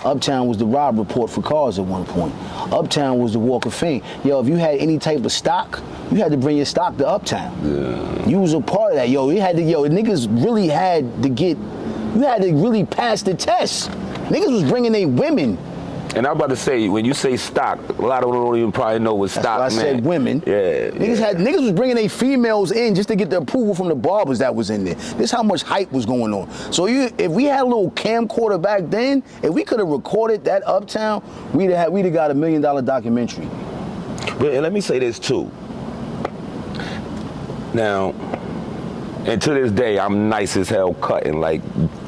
Uptown was the Rob Report for cars at one point. Uptown was the Walk of Fame. Yo, if you had any type of stock, you had to bring your stock to Uptown. Yeah. You was a part of that. Yo, niggas really had to get. You had to really pass the test. Niggas was bringing their women. And I'm about to say, when you say stock, a lot of them don't even probably know what stock meant. I said women. Yeah. Niggas was bringing their females in just to get the approval from the barbers that was in there. This how much hype was going on. So if we had a little camcorder back then, if we could have recorded that Uptown, we'd have got $1 million documentary. But let me say this too. Now, and to this day, I'm nice as hell cutting, like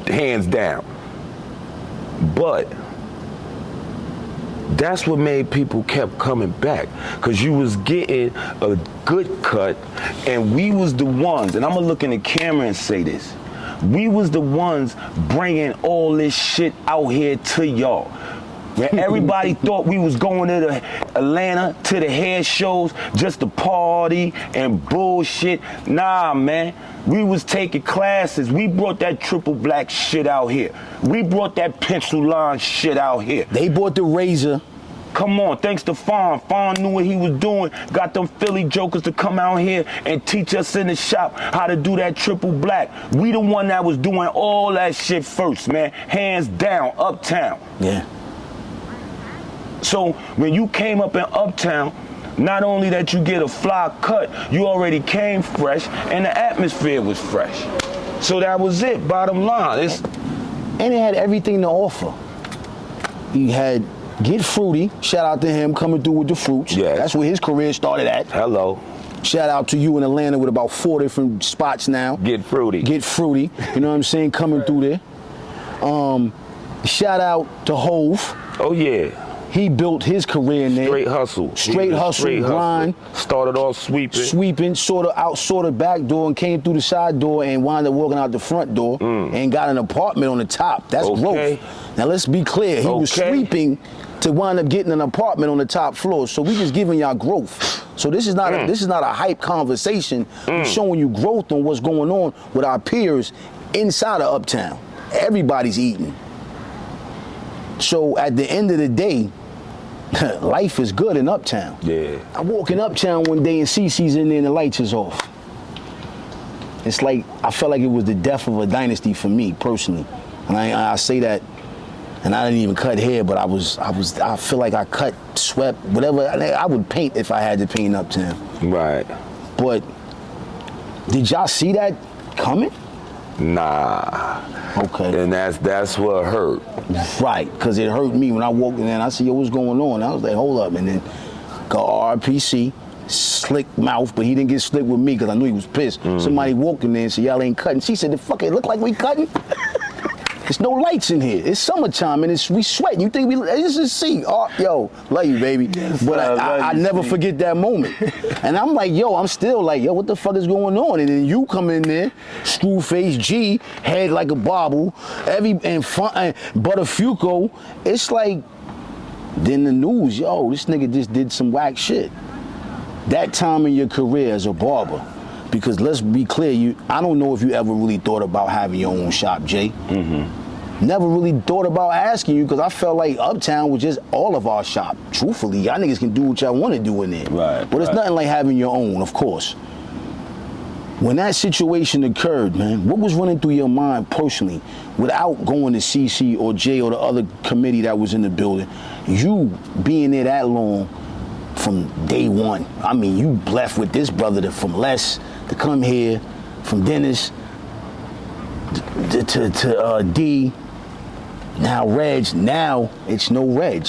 hands down. But that's what made people kept coming back, because you was getting a good cut, and we was the ones, and I'm gonna look in the camera and say this, we was the ones bringing all this shit out here to y'all. When everybody thought we was going to the Atlanta to the hair shows just to party and bullshit. Nah, man. We was taking classes. We brought that triple black shit out here. We brought that pencil line shit out here. They bought the razor. Come on, thanks to Fawn. Fawn knew what he was doing. Got them Philly jokers to come out here and teach us in the shop how to do that triple black. We the one that was doing all that shit first, man. Hands down, Uptown. Yeah. So when you came up in Uptown, not only that you get a fly cut, you already came fresh and the atmosphere was fresh. So that was it, bottom line. And it had everything to offer. You had Get Fruity, shout out to him coming through with the fruits. Yeah. That's where his career started at. Hello. Shout out to you in Atlanta with about 4 different spots now. Get Fruity. Get Fruity, you know what I'm saying, coming through there. Shout out to Hove. Oh yeah. He built his career in there. Straight hustle. Grind. Started off sweeping. Sweeping, sort of back door and came through the side door and wound up walking out the front door and got an apartment on the top. That's growth. Now let's be clear. He was sweeping to wind up getting an apartment on the top floor. So we just giving y'all growth. So this is not a hype conversation. We're showing you growth on what's going on with our peers inside of Uptown. Everybody's eating. So at the end of the day, life is good in Uptown. Yeah. I walk in Uptown one day and CeCe's in there and the lights is off. It's like, I felt like it was the death of a dynasty for me personally. And I say that, and I didn't even cut hair, but I feel like I cut, swept, whatever. I would paint if I had to paint Uptown. Right. But did y'all see that coming? Nah. Okay. And that's what hurt. Right, because it hurt me when I walked in there and I see, yo, what's going on? I was like, hold up. And then got RPC, slick mouth, but he didn't get slick with me because I knew he was pissed. Somebody walked in there and said, y'all ain't cutting. She said, the fuck, it look like we cutting? There's no lights in here. It's summertime and we sweating. You think this is see? Oh, yo, love you, baby. Yes, but I never forget that moment. And I'm like, yo, I'm still like, yo, what the fuck is going on? And then you come in there, screw face G, head like a bobble, and Butterfuco. It's like, then the news, yo, this nigga just did some whack shit. That time in your career as a barber. Because let's be clear, I don't know if you ever really thought about having your own shop, Jay. Never really thought about asking you because I felt like Uptown was just all of our shop. Truthfully, y'all niggas can do what y'all want to do in there. Right. But it's nothing like having your own, of course. When that situation occurred, man, what was running through your mind personally without going to CeCe or Jay or the other committee that was in the building? You being there that long from day one. I mean, you left with this brother from Les to come here, from Dennis to D, now Reg, now it's no Reg.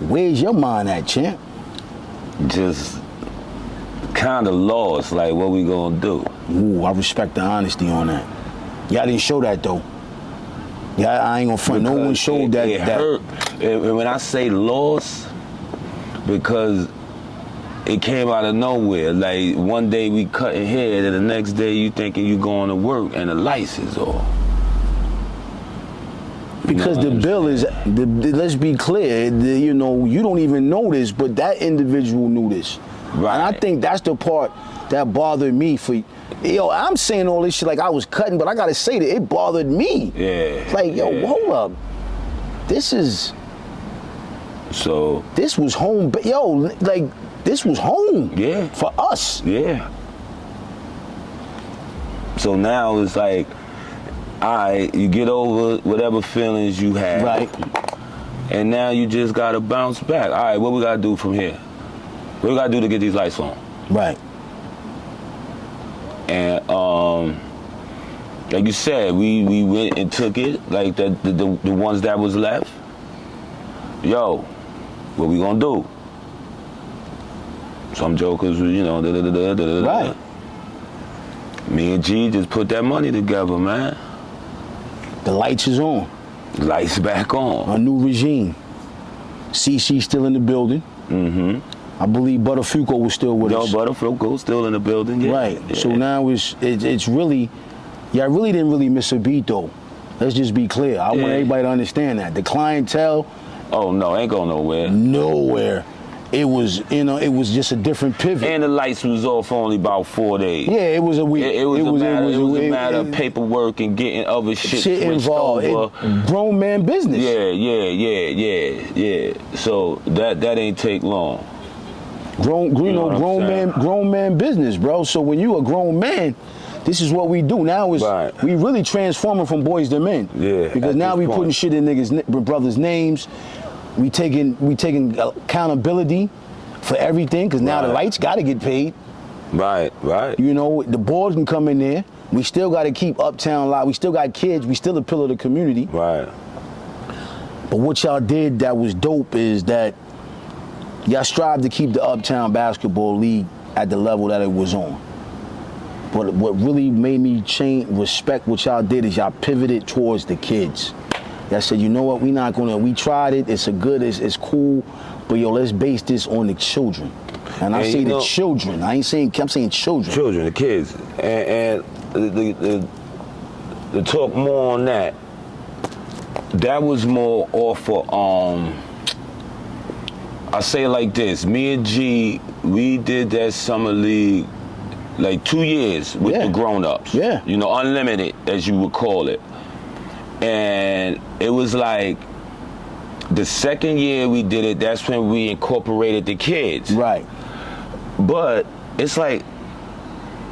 Where's your mind at, champ? Just kind of lost, like what we gonna do? Ooh, I respect the honesty on that. Y'all didn't show that though. Yeah, I ain't gonna front. No one showed that. It hurt. And when I say loss, because it came out of nowhere. Like one day we cutting hair, and the next day you thinking you going to work and the lights is off. Because the bill is, let's be clear, you know, you don't even know this, but that individual knew this. Right. And I think that's the part that bothered me for, yo, I'm saying all this shit like I was cutting, but I gotta say that it bothered me. Yeah. Like, yo, hold up. This was home, yo, like, this was home. Yeah. For us. Yeah. So now it's like, all right, you get over whatever feelings you had. Right. And now you just gotta bounce back. All right, what we gotta do from here? What we gotta do to get these lights on? Right. And like you said, we went and took it, like the ones that was left. Yo, what we gonna do? Some jokers, you know, Right. Me and G just put that money together, man. The lights is on. Lights back on. A new regime. CC still in the building. Mm-hmm. I believe Butterfuco was still with us. Yo, Butterfuco still in the building, yeah. Right. Yeah. So now it's really, I really didn't really miss a beat though. Let's just be clear. I want everybody to understand that. The clientele. Oh no, ain't going nowhere. Nowhere. It was, you know, it was just a different pivot. And the lights was off only about 4 days. Yeah, it was a week. It was a matter of paperwork and getting other shit involved. Grown man business. Yeah. So that ain't take long. Grown man business, bro. So when you a grown man, this is what we do. Now is we really transforming from boys to men. Yeah. Because now we putting shit in brothers' names. We taking accountability for everything. Because now the lights got to get paid. Right. You know, the board can come in there. We still got to keep Uptown alive. We still got kids. We still a pillar of the community. Right. But what y'all did that was dope is that y'all strive to keep the Uptown Basketball League at the level that it was on. But what really made me respect what y'all did is y'all pivoted towards the kids. Y'all said, you know what, we tried it, it's cool, but yo, let's base this on the children. And I say the children, I'm saying children. Children, the kids. And the talk more on that was more off of, I say it like this, me and G, we did that summer league like 2 years with the grown-ups. Yeah. You know, unlimited, as you would call it. And it was like the second year we did it, that's when we incorporated the kids. Right. But it's like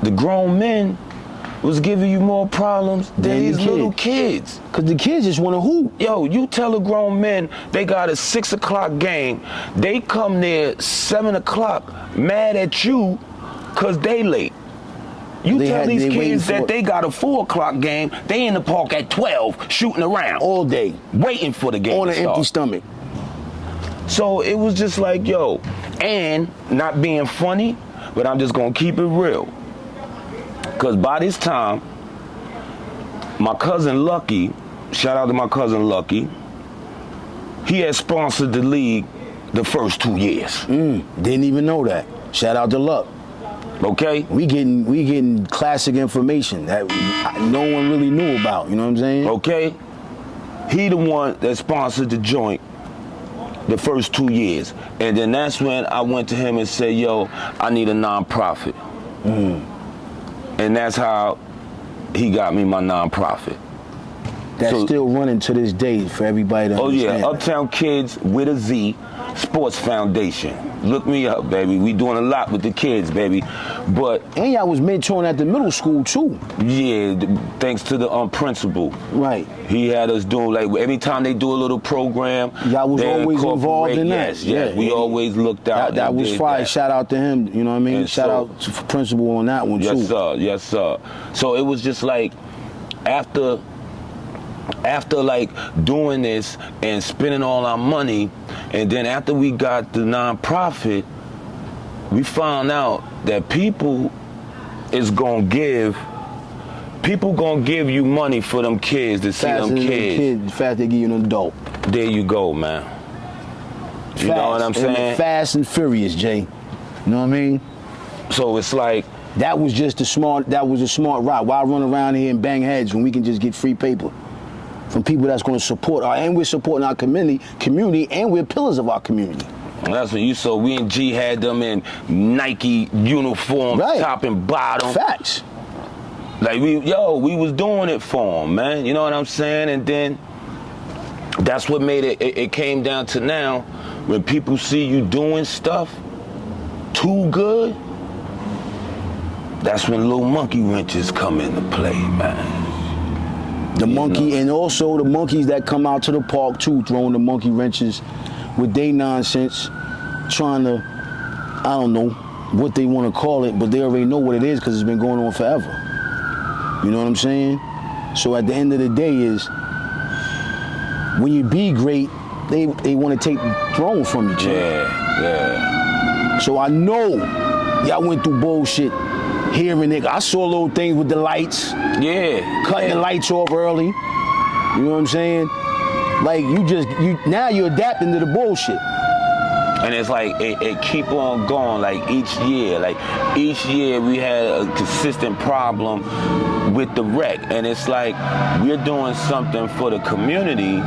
the grown men was giving you more problems than these little kids. Because the kids just want to hoop. Yo, you tell a grown men they got a 6 o'clock game, they come there 7 o'clock mad at you because they late. You tell these kids that they got a 4 o'clock game, they in the park at 12 shooting around. All day. Waiting for the game on to an start. empty stomach. So it was just like, yo, and not being funny, but I'm just going to keep it real. Because by this time, my cousin Lucky, shout out to my cousin Lucky, he had sponsored the league the first 2 years. Didn't even know that. Shout out to Luck. Okay? We getting classic information that no one really knew about, you know what I'm saying? Okay? He the one that sponsored the joint the first 2 years. And then that's when I went to him and said, yo, I need a nonprofit. And that's how he got me my nonprofit. That's still running to this day for everybody to understand. Oh yeah, Uptown Kids with a Z Sports Foundation. Look me up, baby. We doing a lot with the kids, baby. But and y'all was mentoring at the middle school too. Yeah, thanks to the principal. Right. He had us doing like every time they do a little program. Y'all was always involved in that. Yes. We always looked out. That was fire. Shout out to him. You know what I mean? And Shout out to principal on that one too. Yes, sir. So it was just like after like doing this and spending all our money, and then after we got the nonprofit, we found out that people People gonna give you money for them kids to see Faster them than kids. fast they give you an adult. There you go, man. You know what I'm saying? Fast and furious, Jay. You know what I mean? So it's like, that was just a smart route. Why run around here and bang heads when we can just get free paper from people that's going to support and we're supporting our community, and we're pillars of our community. that's what you saw. We and G had them in Nike uniform, Right. top and bottom. Facts. Like we was doing it for them, man. You know what I'm saying? And then that's what made it came down to now, when people see you doing stuff too good, that's when little monkey wrenches come into play, man. The monkey, and also the monkeys that come out to the park too, throwing the monkey wrenches with their nonsense, trying to, I don't know what they want to call it, but they already know what it is because it's been going on forever. You know what I'm saying? So at the end of the day is, when you be great, they want to take the throne from you, Jay. Yeah. So I know y'all went through bullshit hearing it. I saw little things with the lights, Yeah. cutting the lights off early. You know what I'm saying? Like now you're adapting to the bullshit. And it's like it keep on going, like each year we had a consistent problem with the wreck, and it's like we're doing something for the community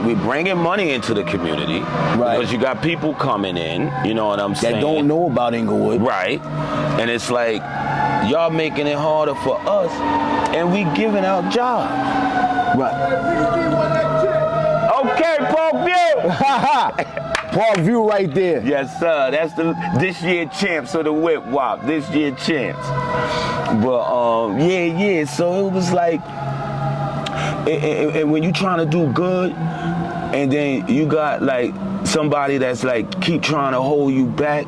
we're bringing money into the community, right? Because you got people coming in, you know what I'm saying, that don't know about Inglewood, right? And it's like y'all making it harder for us, and we giving out jobs, right? Okay, Parkview. Parkview right there. Yes, sir. That's this year champs of the Whip Wop. This year champs. But yeah. So it was like, and when you trying to do good, and then you got like somebody that's like keep trying to hold you back,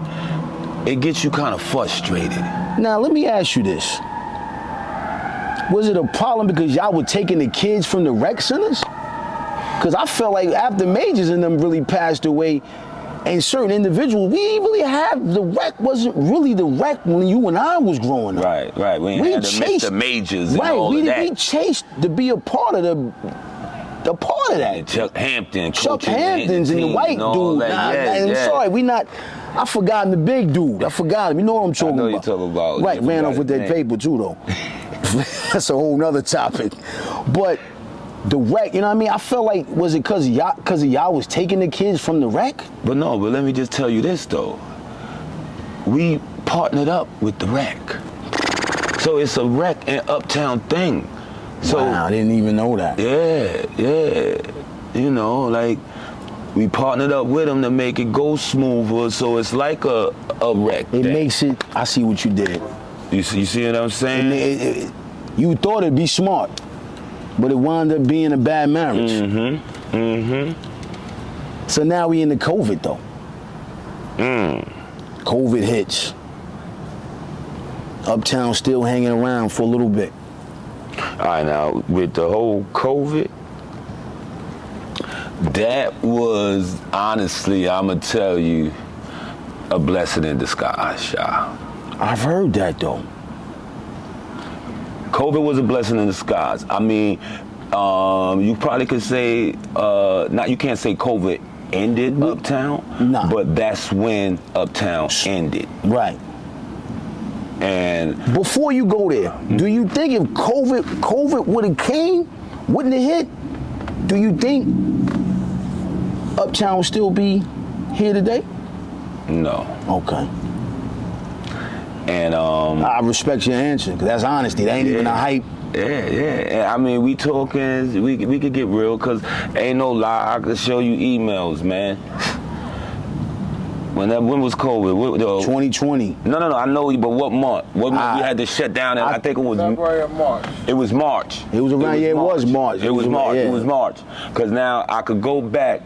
it gets you kind of frustrated. Now let me ask you this: was it a problem because y'all were taking the kids from the rec centers? Because I felt like after Majors and them really passed away, and certain individuals, we didn't really have, the rec wasn't really the rec when you and I was growing up. Right. We had to miss the Majors and all of that. We chased to be a part of the part of that. Chuck Hampton, Chuck Hamptons and the white dude. I'm sorry, I forgot the big dude. I forgot him. You know what I'm talking about. I know you're talking about. Right, ran off with that paper too, though. That's a whole nother topic. But the rec, you know what I mean? I felt like, was it because y'all was taking the kids from the rec? But let me just tell you this, though. We partnered up with the rec. So it's a rec and uptown thing. So, wow, I didn't even know that. Yeah. You know, like, we partnered up with them to make it go smoother, so it's like a rec. It makes it, I see what you did. You see what I'm saying? You thought it'd be smart, but it wound up being a bad marriage. So now we in the COVID, though. COVID hits. Uptown still hanging around for a little bit. All right, now, with the whole COVID, that was, honestly, I'm going to tell you, a blessing in disguise, y'all. I've heard that, though. COVID was a blessing in disguise. I mean, you probably could say, you can't say COVID ended Uptown, but that's when Uptown ended. Right. And before you go there, do you think if COVID would have came, wouldn't have hit, do you think Uptown would still be here today? No. Okay. And I respect your answer, because that's honesty. That ain't even a hype. Yeah. I mean, we talking, we could get real, because ain't no lie, I could show you emails, man. When was COVID? 2020. No, I know, but what month? What month we had to shut down? And I think it was February or March. It was March. It was around, it was March. It was March. It was March. Because now I could go back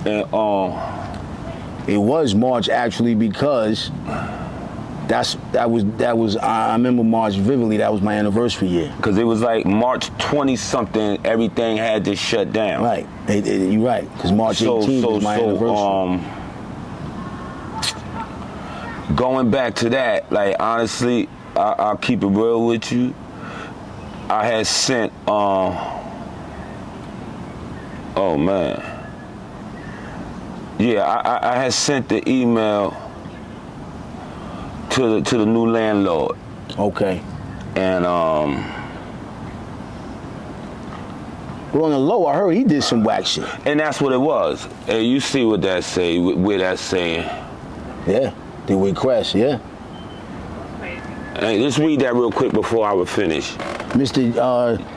and it was March actually, because that was I remember March vividly. That was my anniversary year. Because it was like March 20 something. Everything had to shut down. Right. You're right. Because March 18th was my anniversary. Going back to that, like honestly, I'll keep it real with you. I had sent, oh man. Yeah, I had sent the email to the new landlord. Okay. And But on the low, I heard he did some whack shit. and that's what it was. And you see what that say, where that's saying. Yeah, the request, yeah. Hey, let's read that real quick before I would finish. Mr.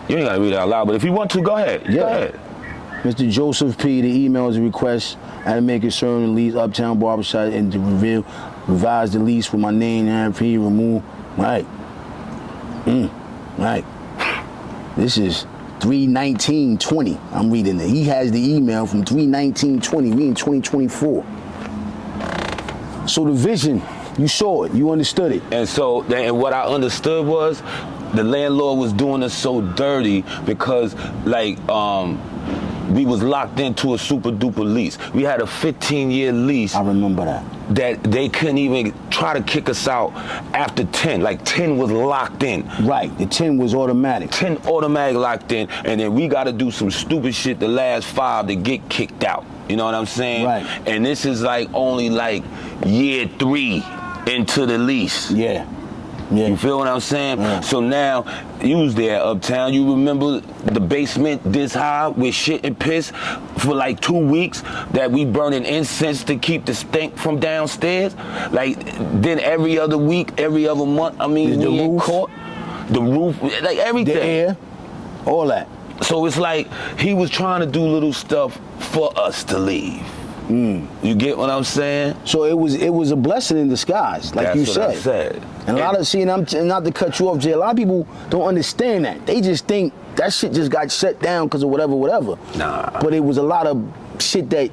You ain't gotta read it out loud, but if you want to, go ahead. Yeah. Go ahead. Mr. Joseph P. The email is a request I make concerning the lease Uptown Barbershop and to revise the lease with my name and P. Remove. Right. Right. This is 3/19/20. I'm reading it. He has the email from 3/19/20. We in 2024. So the vision, you saw it, you understood it. And so, and what I understood was the landlord was doing us so dirty because, like, we was locked into a super duper lease. We had a 15-year lease. I remember that. That they couldn't even try to kick us out after 10. Like 10 was locked in. Right, the 10 was automatic. 10 automatic locked in, and then we got to do some stupid shit the last 5 to get kicked out. You know what I'm saying? Right. And this is like only like year 3 into the lease. Yeah. Yeah. You feel what I'm saying? Yeah. So now, you was there Uptown. You remember the basement this high with shit and piss for like 2 weeks that we burning incense to keep the stink from downstairs? Like, then every other week, every other month, I mean, The we in roof. court. The roof, like everything. The air, all that. So it's like he was trying to do little stuff for us to leave. You get what I'm saying? So it was a blessing in disguise, like That's you what said. I said. And a lot of, and not to cut you off, Jay, a lot of people don't understand that. They just think that shit just got shut down because of whatever. Nah. But it was a lot of shit that,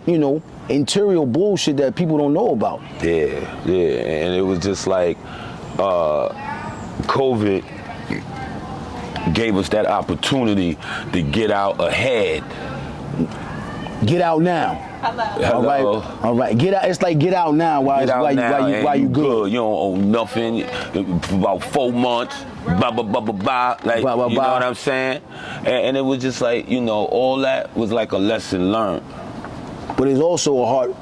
interior bullshit that people don't know about. Yeah, and it was just like COVID gave us that opportunity to get out ahead. Get out now. Hello. All right. Get out. It's like get out now while you good. You don't owe nothing for about 4 months. Blah blah blah blah blah. Like, Blah, blah, you know blah. what I'm saying? And it was just like, all that was like a lesson learned. But it's also a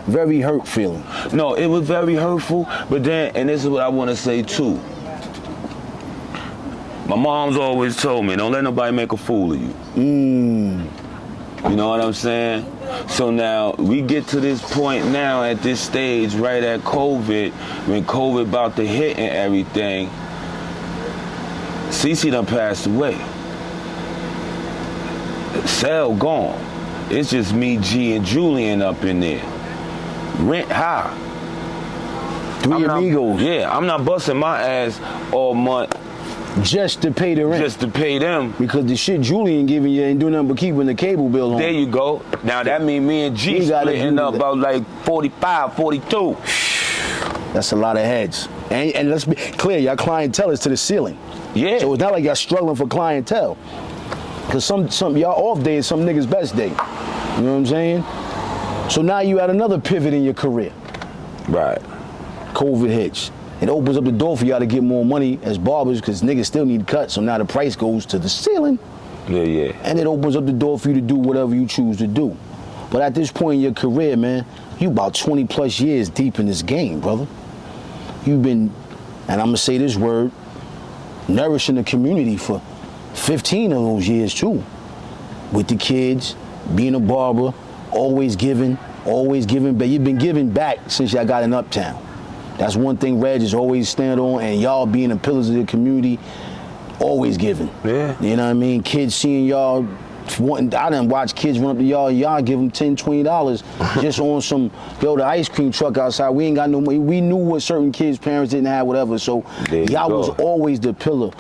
very hurt feeling. No, it was very hurtful. But then, and this is what I want to say too. My mom's always told me, don't let nobody make a fool of you. You know what I'm saying? So now we get to this point now at this stage, right at COVID, when COVID about to hit and everything. Cece done passed away. Cell gone. It's just me, G, and Julian up in there. Rent high. Three amigos. I'm not busting my ass all month Just to pay the rent. just to pay them. Because the shit Julian giving you ain't doing nothing but keeping the cable bill on. There you go. Now that mean me and G We gotta splitting do up that. about like 45, 42. That's a lot of heads. And let's be clear, y'all clientele is to the ceiling. Yeah. So it's not like y'all struggling for clientele. Cause some y'all off day is some niggas' best day. You know what I'm saying? So now you at another pivot in your career. Right. COVID hits. It opens up the door for y'all to get more money as barbers because niggas still need cuts. So now the price goes to the ceiling. Yeah. And it opens up the door for you to do whatever you choose to do. But at this point in your career, man, you about 20 plus years deep in this game, brother. You've been, and I'm gonna say this word, nourishing the community for 15 of those years too. With the kids, being a barber, always giving back. You've been giving back since y'all got in Uptown. That's one thing Reg is always stand on, and y'all being the pillars of the community, always giving. Yeah. You know what I mean? Kids seeing y'all wanting, I done watch kids run up to y'all give them $10, $20 just on some, the ice cream truck outside. We ain't got no money. We knew what certain kids' parents didn't have, whatever. So There you y'all go. was always the pillar.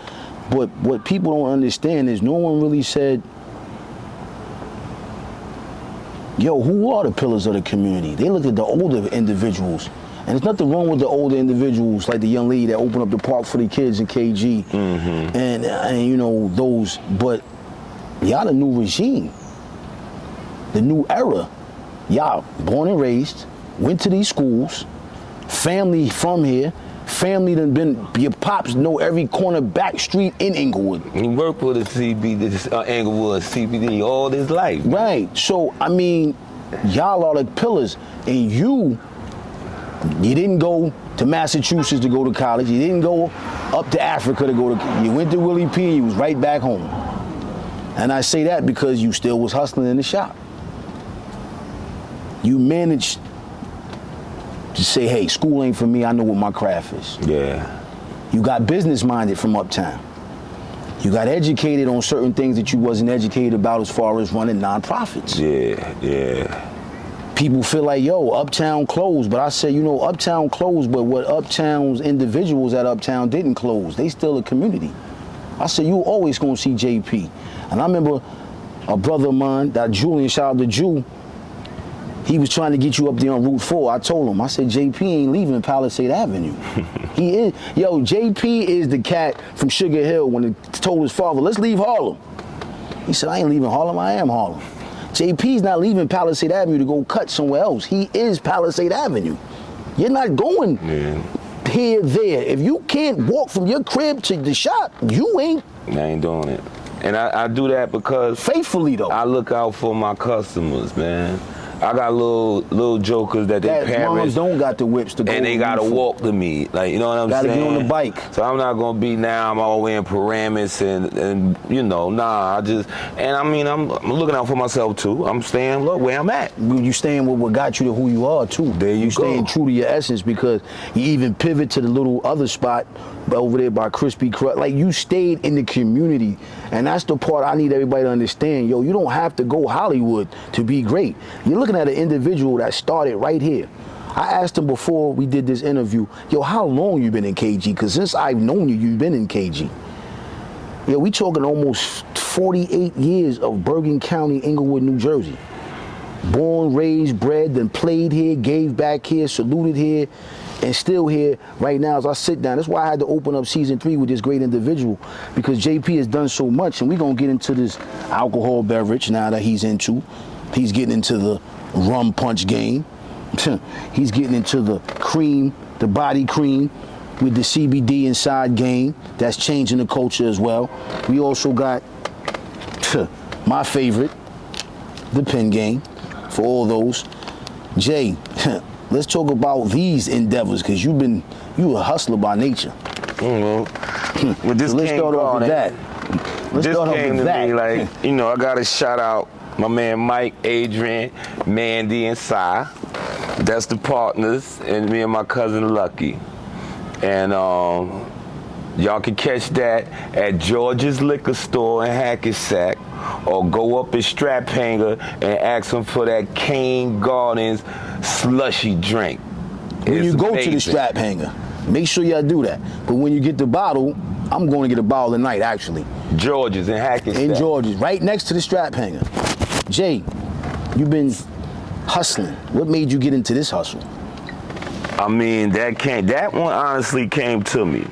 But what people don't understand is no one really said, yo, who are the pillars of the community? They looked at the older individuals. And there's nothing wrong with the older individuals, like the young lady that opened up the park for the kids in KG. And those, but y'all the new regime, the new era. Y'all born and raised, went to these schools, family from here, family done been, your pops know every corner back street in Inglewood. He worked for the CBD, Inglewood CBD all his life. Right. So, I mean, y'all are the pillars. And you didn't go to Massachusetts to go to college. You didn't go up to Africa to go to, you went to Willie P and you was right back home. And I say that because you still was hustling in the shop. You managed to say, hey, school ain't for me, I know what my craft is. Yeah. You got business minded from uptown. You got educated on certain things that you wasn't educated about as far as running nonprofits. Yeah. People feel like, yo, Uptown closed, but I said, you know, Uptown closed, but what Uptown's individuals at Uptown didn't close. They still a community. I said, you always gonna see JP. And I remember a brother of mine, that Julian, shout out to Jew, he was trying to get you up there on Route 4. I told him, I said, JP ain't leaving Palisade Avenue. He is, yo, JP is the cat from Sugar Hill when he told his father, let's leave Harlem. He said, I ain't leaving Harlem, I am Harlem. JP's not leaving Palisade Avenue to go cut somewhere else. He is Palisade Avenue. You're not going here, there. If you can't walk from your crib to the shop, you ain't. I ain't doing it. And I do that because faithfully though. I look out for my customers, man. I got little jokers that their parents moms don't got the whips to go, and they gotta walk to me, like, you know what I'm saying? Gotta be on the bike. So I'm not gonna be now. I'm all the way in Paramus and you know, nah. I'm looking out for myself too. I'm staying where I'm at. You staying with what got you to who you are too. There you go. Staying true to your essence because you even pivot to the little other spot over there by Crispy Crust. Like you stayed in the community, and that's the part I need everybody to understand. Yo, you don't have to go Hollywood to be great. You're looking at an individual that started right here. I asked him before we did this interview, yo, how long you been in KG? Because since I've known you, you've been in KG. Yo, we talking almost 48 years of Bergen County, Inglewood, New Jersey. Born, raised, bred, then played here, gave back here, saluted here, and still here right now as I sit down. That's why I had to open up season 3 with this great individual, because JP has done so much, and we're going to get into this alcohol beverage now that he's into. He's getting into the rum punch game. He's getting into the cream, the body cream with the CBD inside game. That's changing the culture as well. We also got my favorite, the pen game for all those. Jay, let's talk about these endeavors, because you a hustler by nature. Well, this so let's start off with that. This came to me like, you know, I got to shout out my man Mike, Adrian, Mandy, and Cy. That's the partners, and me and my cousin Lucky. And y'all can catch that at George's Liquor Store in Hackensack, or go up at Strap Hanger and ask them for that Cane Gardens slushy drink. When you go to the Strap Hanger, make sure y'all do that. But when you get the bottle, I'm going to get a bottle tonight, actually. George's in Hackensack. In George's, right next to the Strap Hanger. Jay, you've been hustling. What made you get into this hustle? I mean, that one honestly came to me.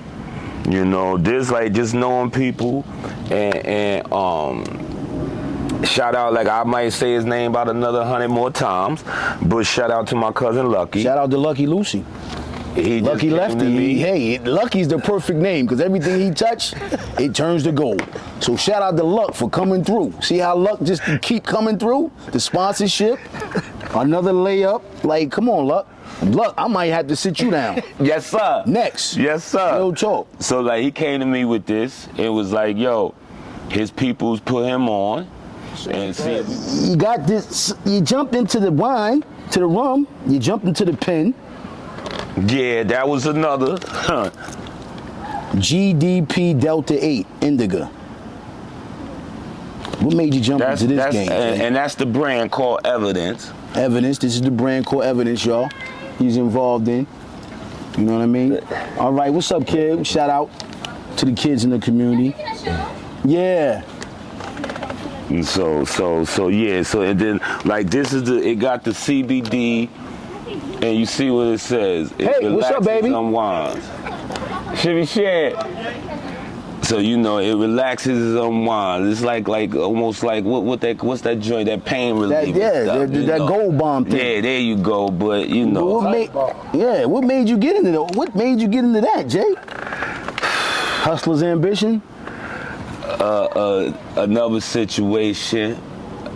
You know, this like just knowing people and shout out, like I might say his name about another 100 more times, but shout out to my cousin Lucky. Shout out to Lucky Lucy. Lucky Lefty. Hey, Lucky's the perfect name because everything he touch, it turns to gold. So shout out to Luck for coming through. See how Luck just keep coming through? The sponsorship, another layup. Like, come on, Luck. Luck, I might have to sit you down. Yes, sir. Next. Yes, sir. Real talk. So like he came to me with this. It was like, yo, his peoples put him on. And see, you got this. You jumped into the wine, to the rum. You jumped into the pen. Yeah, that was another. GDP Delta 8 Indica. What made you jump into this game? And that's the brand called Evidence. Evidence. This is the brand called Evidence, y'all. He's involved in. You know what I mean? All right, what's up, kid? Shout out to the kids in the community. Yeah. So yeah. So and then like this is it got the CBD. And you see what it says. Hey, what's up, baby? Unwinds. Should be shared. So you know, it relaxes his mind. It's like almost like what's that joint, that pain reliever stuff, that Gold Bomb thing. Yeah, there you go. But you know, what made you get into that? What made you get into that, Jay? Hustler's ambition. Another situation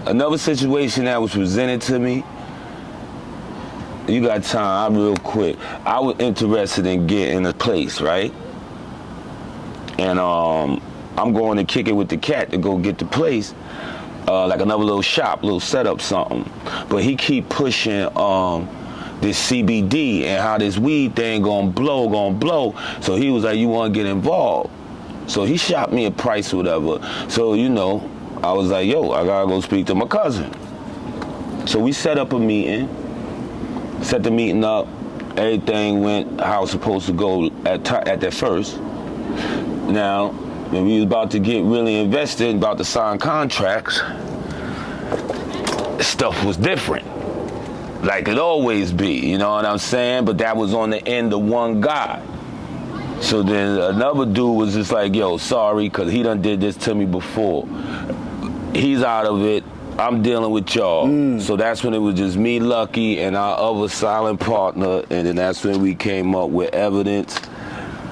that was presented to me. You got time? Real quick. I was interested in getting a place, right? And I'm going to kick it with the cat to go get the place, like another little shop, little setup, something. But he keep pushing this CBD and how this weed thing gonna blow. So he was like, you wanna get involved? So he shot me a price or whatever. So, you know, I was like, yo, I gotta go speak to my cousin. So we set up a meeting, set the meeting up. Everything went how it was supposed to go at that first. Now, when we was about to get really invested, about to sign contracts, stuff was different. Like it always be, you know what I'm saying? But that was on the end of one guy. So then another dude was just like, yo, sorry, because he done did this to me before. He's out of it. I'm dealing with y'all. So that's when it was just me, Lucky, and our other silent partner. And then that's when we came up with evidence.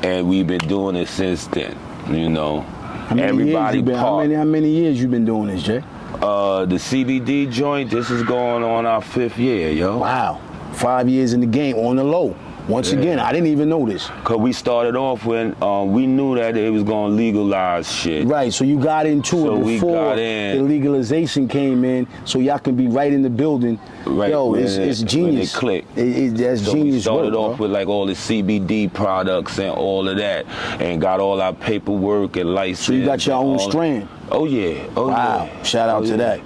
And we've been doing it since then, you know. How many years you been doing this, Jay? The CBD joint, this is going on our 5th year, yo. Wow. 5 years in the game, on the low. Once again, I didn't even know this. Because we started off when we knew that it was going to legalize shit. Right, so you got into it before the legalization came in, so y'all can be right in the building. Right, yo, it's genius. When it clicked. That's so genius. We started work, off with like all the CBD products and all of that, and got all our paperwork and license. So you got your own strand? Oh, yeah. Oh, wow. Yeah. Shout out to that.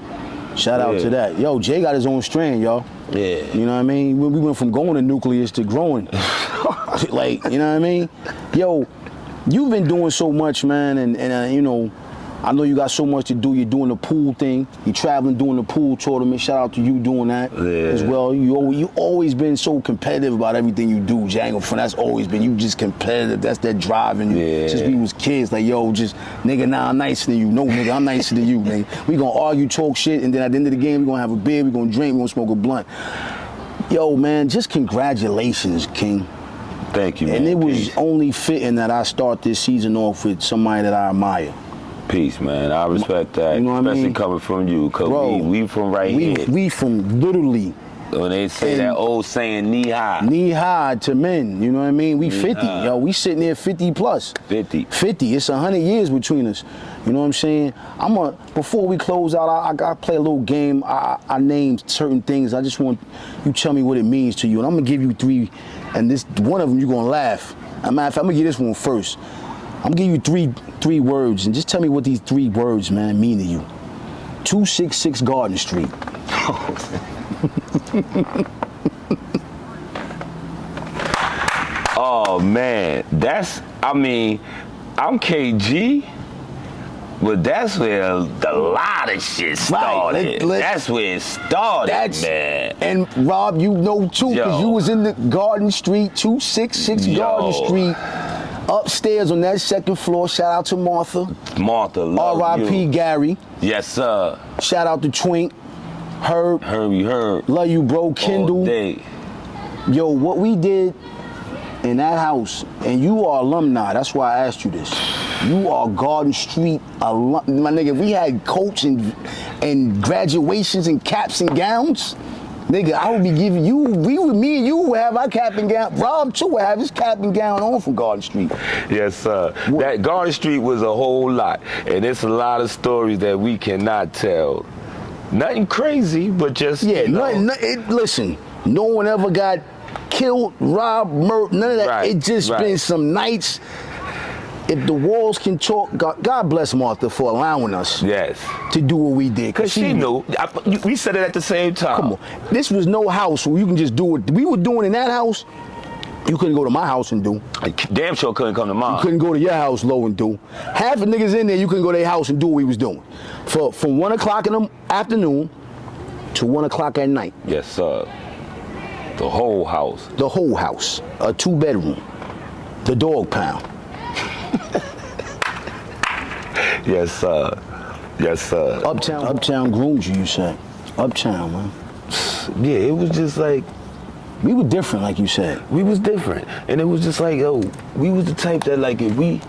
Shout out to that. Yo, Jay got his own strand, y'all. Yeah. You know what I mean? We went from going to nucleus to growing. Like, you know what I mean? Yo, you've been doing so much, man, and you know, I know you got so much to do. You're doing the pool thing. You're traveling, doing the pool tournament. Shout out to you doing that as well. You always been so competitive about everything you do, Django. That's always been, you just competitive. That's that driving you. Since we was kids, like, yo, just, nigga, nah, I'm nicer than you. No, nigga, I'm nicer than you, nigga. We gonna argue, talk shit, and then at the end of the game, we gonna have a beer, we gonna drink, we gonna smoke a blunt. Yo, man, just congratulations, King. Thank you, man. And it was only fitting that I start this season off with somebody that I admire. Peace, man. I respect that, you know what especially I mean? Coming from you, because we from here. We from literally. When they say that old saying, knee high. Knee high to men, you know what I mean? We 50, yo. We sitting there 50 plus. 50. 50. It's 100 years between us. You know what I'm saying? Before we close out, I gotta play a little game. I named certain things. I just want you to tell me what it means to you. And I'm gonna give you 3, and this one of them you're gonna laugh. As a matter of fact, I'm gonna give this one first. I'm gonna give you three words, and just tell me what these 3 words, man, mean to you. 266 Garden Street. Oh man, I'm KG, but that's where the lot of shit started. That's where it started, man. And Rob, you know too, because you was in the Garden Street, 266 Garden Street. Upstairs on that 2nd floor, shout out to Martha. Martha, love R.I.P. you. Gary. Yes, sir. Shout out to Twink. Herb. Herb. Love you, bro. Kendall. All day. Yo, what we did in that house, and you are alumni, that's why I asked you this. You are Garden Street alum. My nigga, we had coats and graduations and caps and gowns. Nigga, I would be giving you, me and you would have our cap and gown. Rob too would have his cap and gown on from Garden Street. Yes, sir. That Garden Street was a whole lot. And it's a lot of stories that we cannot tell. Nothing crazy, but just, listen, no one ever got killed, robbed, murdered, none of that. Right, it just been some nights. If the walls can talk, God bless Martha for allowing us to do what we did. Because she knew. We said it at the same time. Come on. This was no house where you can just do it. We were doing in that house, you couldn't go to my house and do. I damn sure couldn't come to mine. You couldn't go to your house, low, and do. Half the niggas in there, you couldn't go to their house and do what we was doing. From 1 o'clock in the afternoon to 1 o'clock at night. Yes, sir. The whole house. The whole house. A 2-bedroom. The dog pound. Yes, sir. Yes, sir. Uptown groomed you say. Uptown, man. Yeah, it was just like, We were different, like you said. we was different. And it was just like, yo, we was the type that, like, if we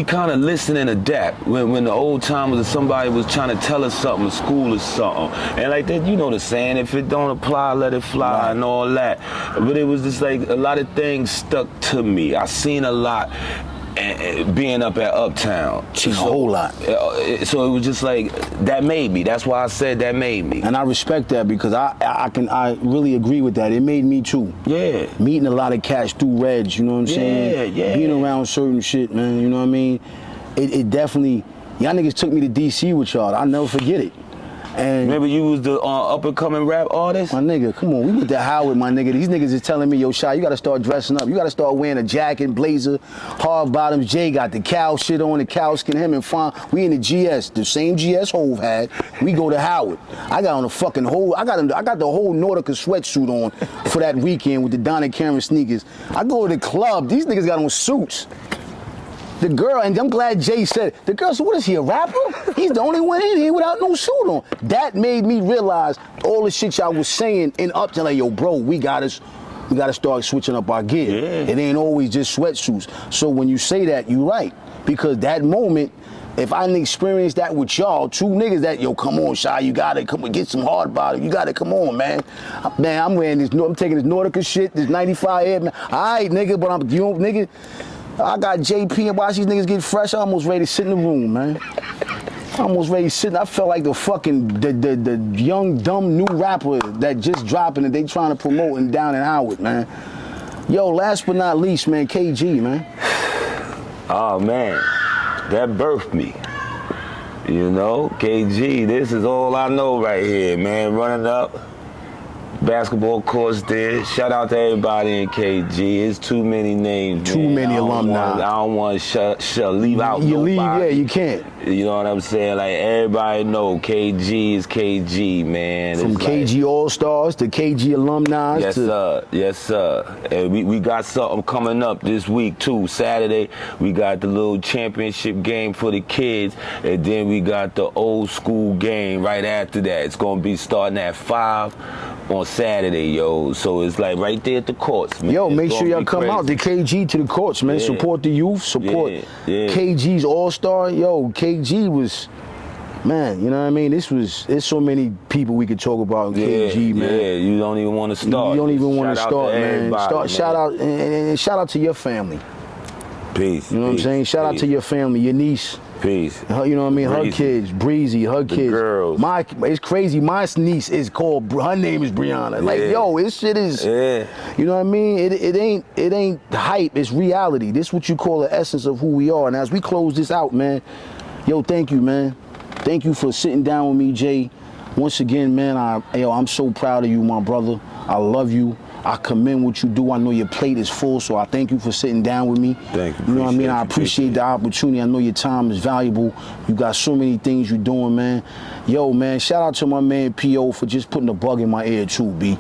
kind of listen and adapt when the old timers or somebody was trying to tell us something, school us something. And like that, you know the saying, if it don't apply, let it fly, Right. and all that. But it was just like a lot of things stuck to me. I seen a lot and being up at Uptown. Seen a whole lot. So it was just like, that made me. That's why I said that made me. And I respect that because I really agree with that. It made me too. Yeah. Meeting a lot of cats through Reds, you know what I'm saying? Yeah. Being around certain shit, man, you know what I mean? It definitely, y'all niggas took me to DC with y'all. I'll never forget it. And Remember you was the up-and-coming rap artist? my nigga, come on, we went to Howard, my nigga. These niggas is telling me, yo, Shy, you gotta start dressing up. You gotta start wearing a jacket, blazer, hard bottoms. Jay got the cow shit on, the cow skin, him and Fon. We in the GS, the same GS Hove had. We go to Howard. I got on a fucking whole, I got the whole Nautica sweatsuit on for that weekend with the Donna Karan sneakers. I go to the club, these niggas got on suits. The girl, and I'm glad Jay said it. The girl said, what is he, a rapper? He's the only one in here without no suit on. That made me realize all the shit y'all was saying in Uptown, like, yo, bro, we gotta start switching up our gear. Yeah. It ain't always just sweatsuits. So when you say that, you right. Because that moment, if I didn't experience that with y'all, two niggas that, yo, come on, Shy, you gotta come and get some hard bottom. You gotta come on, man. Man, I'm wearing this, I'm taking this Nautica shit, this 95 Air, man. All right, nigga, but I'm, you know, nigga, I got JP and watch these niggas get fresh. I almost ready to sit in the room, man. I almost ready to sit. I felt like the fucking the young dumb new rapper that just dropping and they trying to promote and down in Howard, man. Yo, last but not least, man, KG, man. Oh man, that birthed me. You know, KG, this is all I know right here, man. Running up, basketball courts there. Shout out to everybody in KG. It's too many names. Too man. many alumni. I don't want to leave out You nobody. leave, yeah, you can't. You know what I'm saying? Like, everybody know KG is KG, man. From It's KG All-Stars to KG alumni. Yes, sir. Yes, sir. And we got something coming up this week, too. Saturday, we got the little championship game for the kids, and then we got the old school game right after that. It's going to be starting at 5 on Saturday, yo. So it's like right there at the courts, man. Yo, It's make gonna sure y'all be come crazy. out to KG to the courts, man. Yeah. Support the youth, support Yeah. KG's All-Star. Yo, KG was, man, you know what I mean? There's so many people we could talk about in KG, man. Yeah, you don't even want to start. You don't even want to Shout out start, man. everybody, Shout out and shout out to your family. Peace. You know what I'm saying? Shout out to your family, your niece. Peace. You know what I mean? Her Breezy. kids, Breezy, her kids. girls. It's crazy. My niece is called. Her name is Brianna. Like, Yeah. yo, this shit is. Yeah. You know what I mean? It ain't hype. It's reality. This is what you call the essence of who we are. And as we close this out, man, yo, thank you, man. Thank you for sitting down with me, Jay. Once again, man, I'm so proud of you, my brother. I love you. I commend what you do. I know your plate is full, so I thank you for sitting down with me. Thank you. You know what I mean? I Appreciate appreciate the opportunity. I know your time is valuable. You got so many things you're doing, man. Yo, man, shout out to my man P.O. for just putting a bug in my ear too, B. You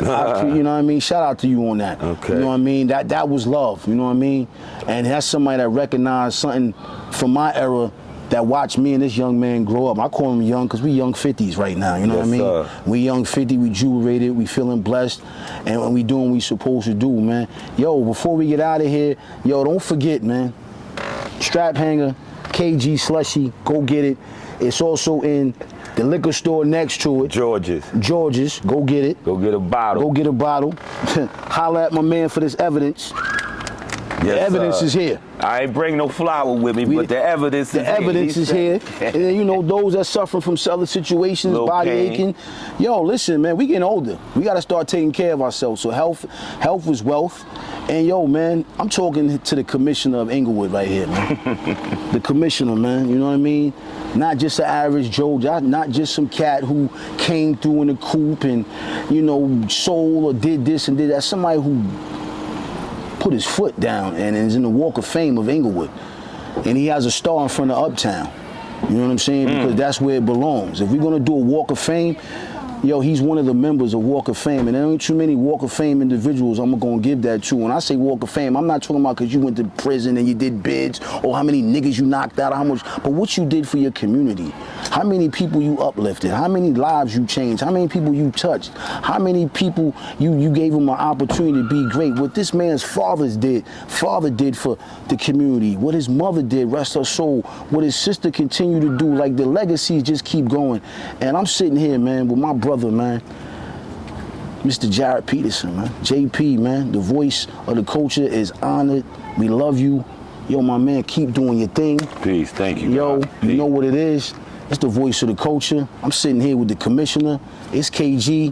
know what I mean? Shout out to you on that. Okay. You know what I mean? That was love, you know what I mean? And that's somebody that recognized something from my era that watched me and this young man grow up. I call him young because we young 50s right now, you know what I Yes, mean? sir. We young 50, we jubilated, we feeling blessed, and we doing what we supposed to do, man. Yo, before we get out of here, yo, don't forget, man, Strap Hanger, KG Slushy, go get it. It's also in the liquor store next to it. George's. Go get it. Go get a bottle. Go get a bottle. Holla at my man for this evidence. Yes, The evidence sir. is here. I ain't bring no flour with me, but the evidence is The here. evidence is here. And then, you know, those that suffer from cellular situations, Little body pain. aching. Yo, listen, man, we getting older. We got to start taking care of ourselves. So health is wealth. And yo, man, I'm talking to the commissioner of Inglewood right here, man. The commissioner, man, you know what I mean? Not just an average Joe, not just some cat who came through in the coupe and, you know, sold or did this and did that. Somebody who put his foot down and is in the Walk of Fame of Inglewood. And he has a star in front of Uptown. You know what I'm saying? Because that's where it belongs. If we're gonna do a Walk of Fame, Yo, he's one of the members of Walk of Fame, and there ain't too many Walk of Fame individuals I'm gonna give that to. When I say Walk of Fame, I'm not talking about because you went to prison and you did bids, or how many niggas you knocked out, how much, but what you did for your community. How many people you uplifted, how many lives you changed, how many people you touched, how many people you gave them an opportunity to be great. What this man's father did for the community, what his mother did, rest her soul, what his sister continued to do, like the legacies just keep going. And I'm sitting here, man, with my brother, man, Mr. Jared Peterson, man. JP, man, the voice of the culture is honored. We love you. Yo, my man, keep doing your thing. Peace, thank you. Yo, God. you Peace. know what it is. It's the voice of the culture. I'm sitting here with the commissioner. It's KG.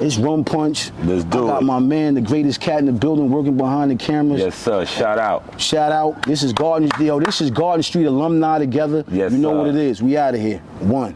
It's Rum Punch. Let's do I got it. my man, the greatest cat in the building, working behind the cameras. Yes, sir. Shout out. Shout out. This is Garden Street alumni together. Yes, you know sir. what it is. We out of here. One.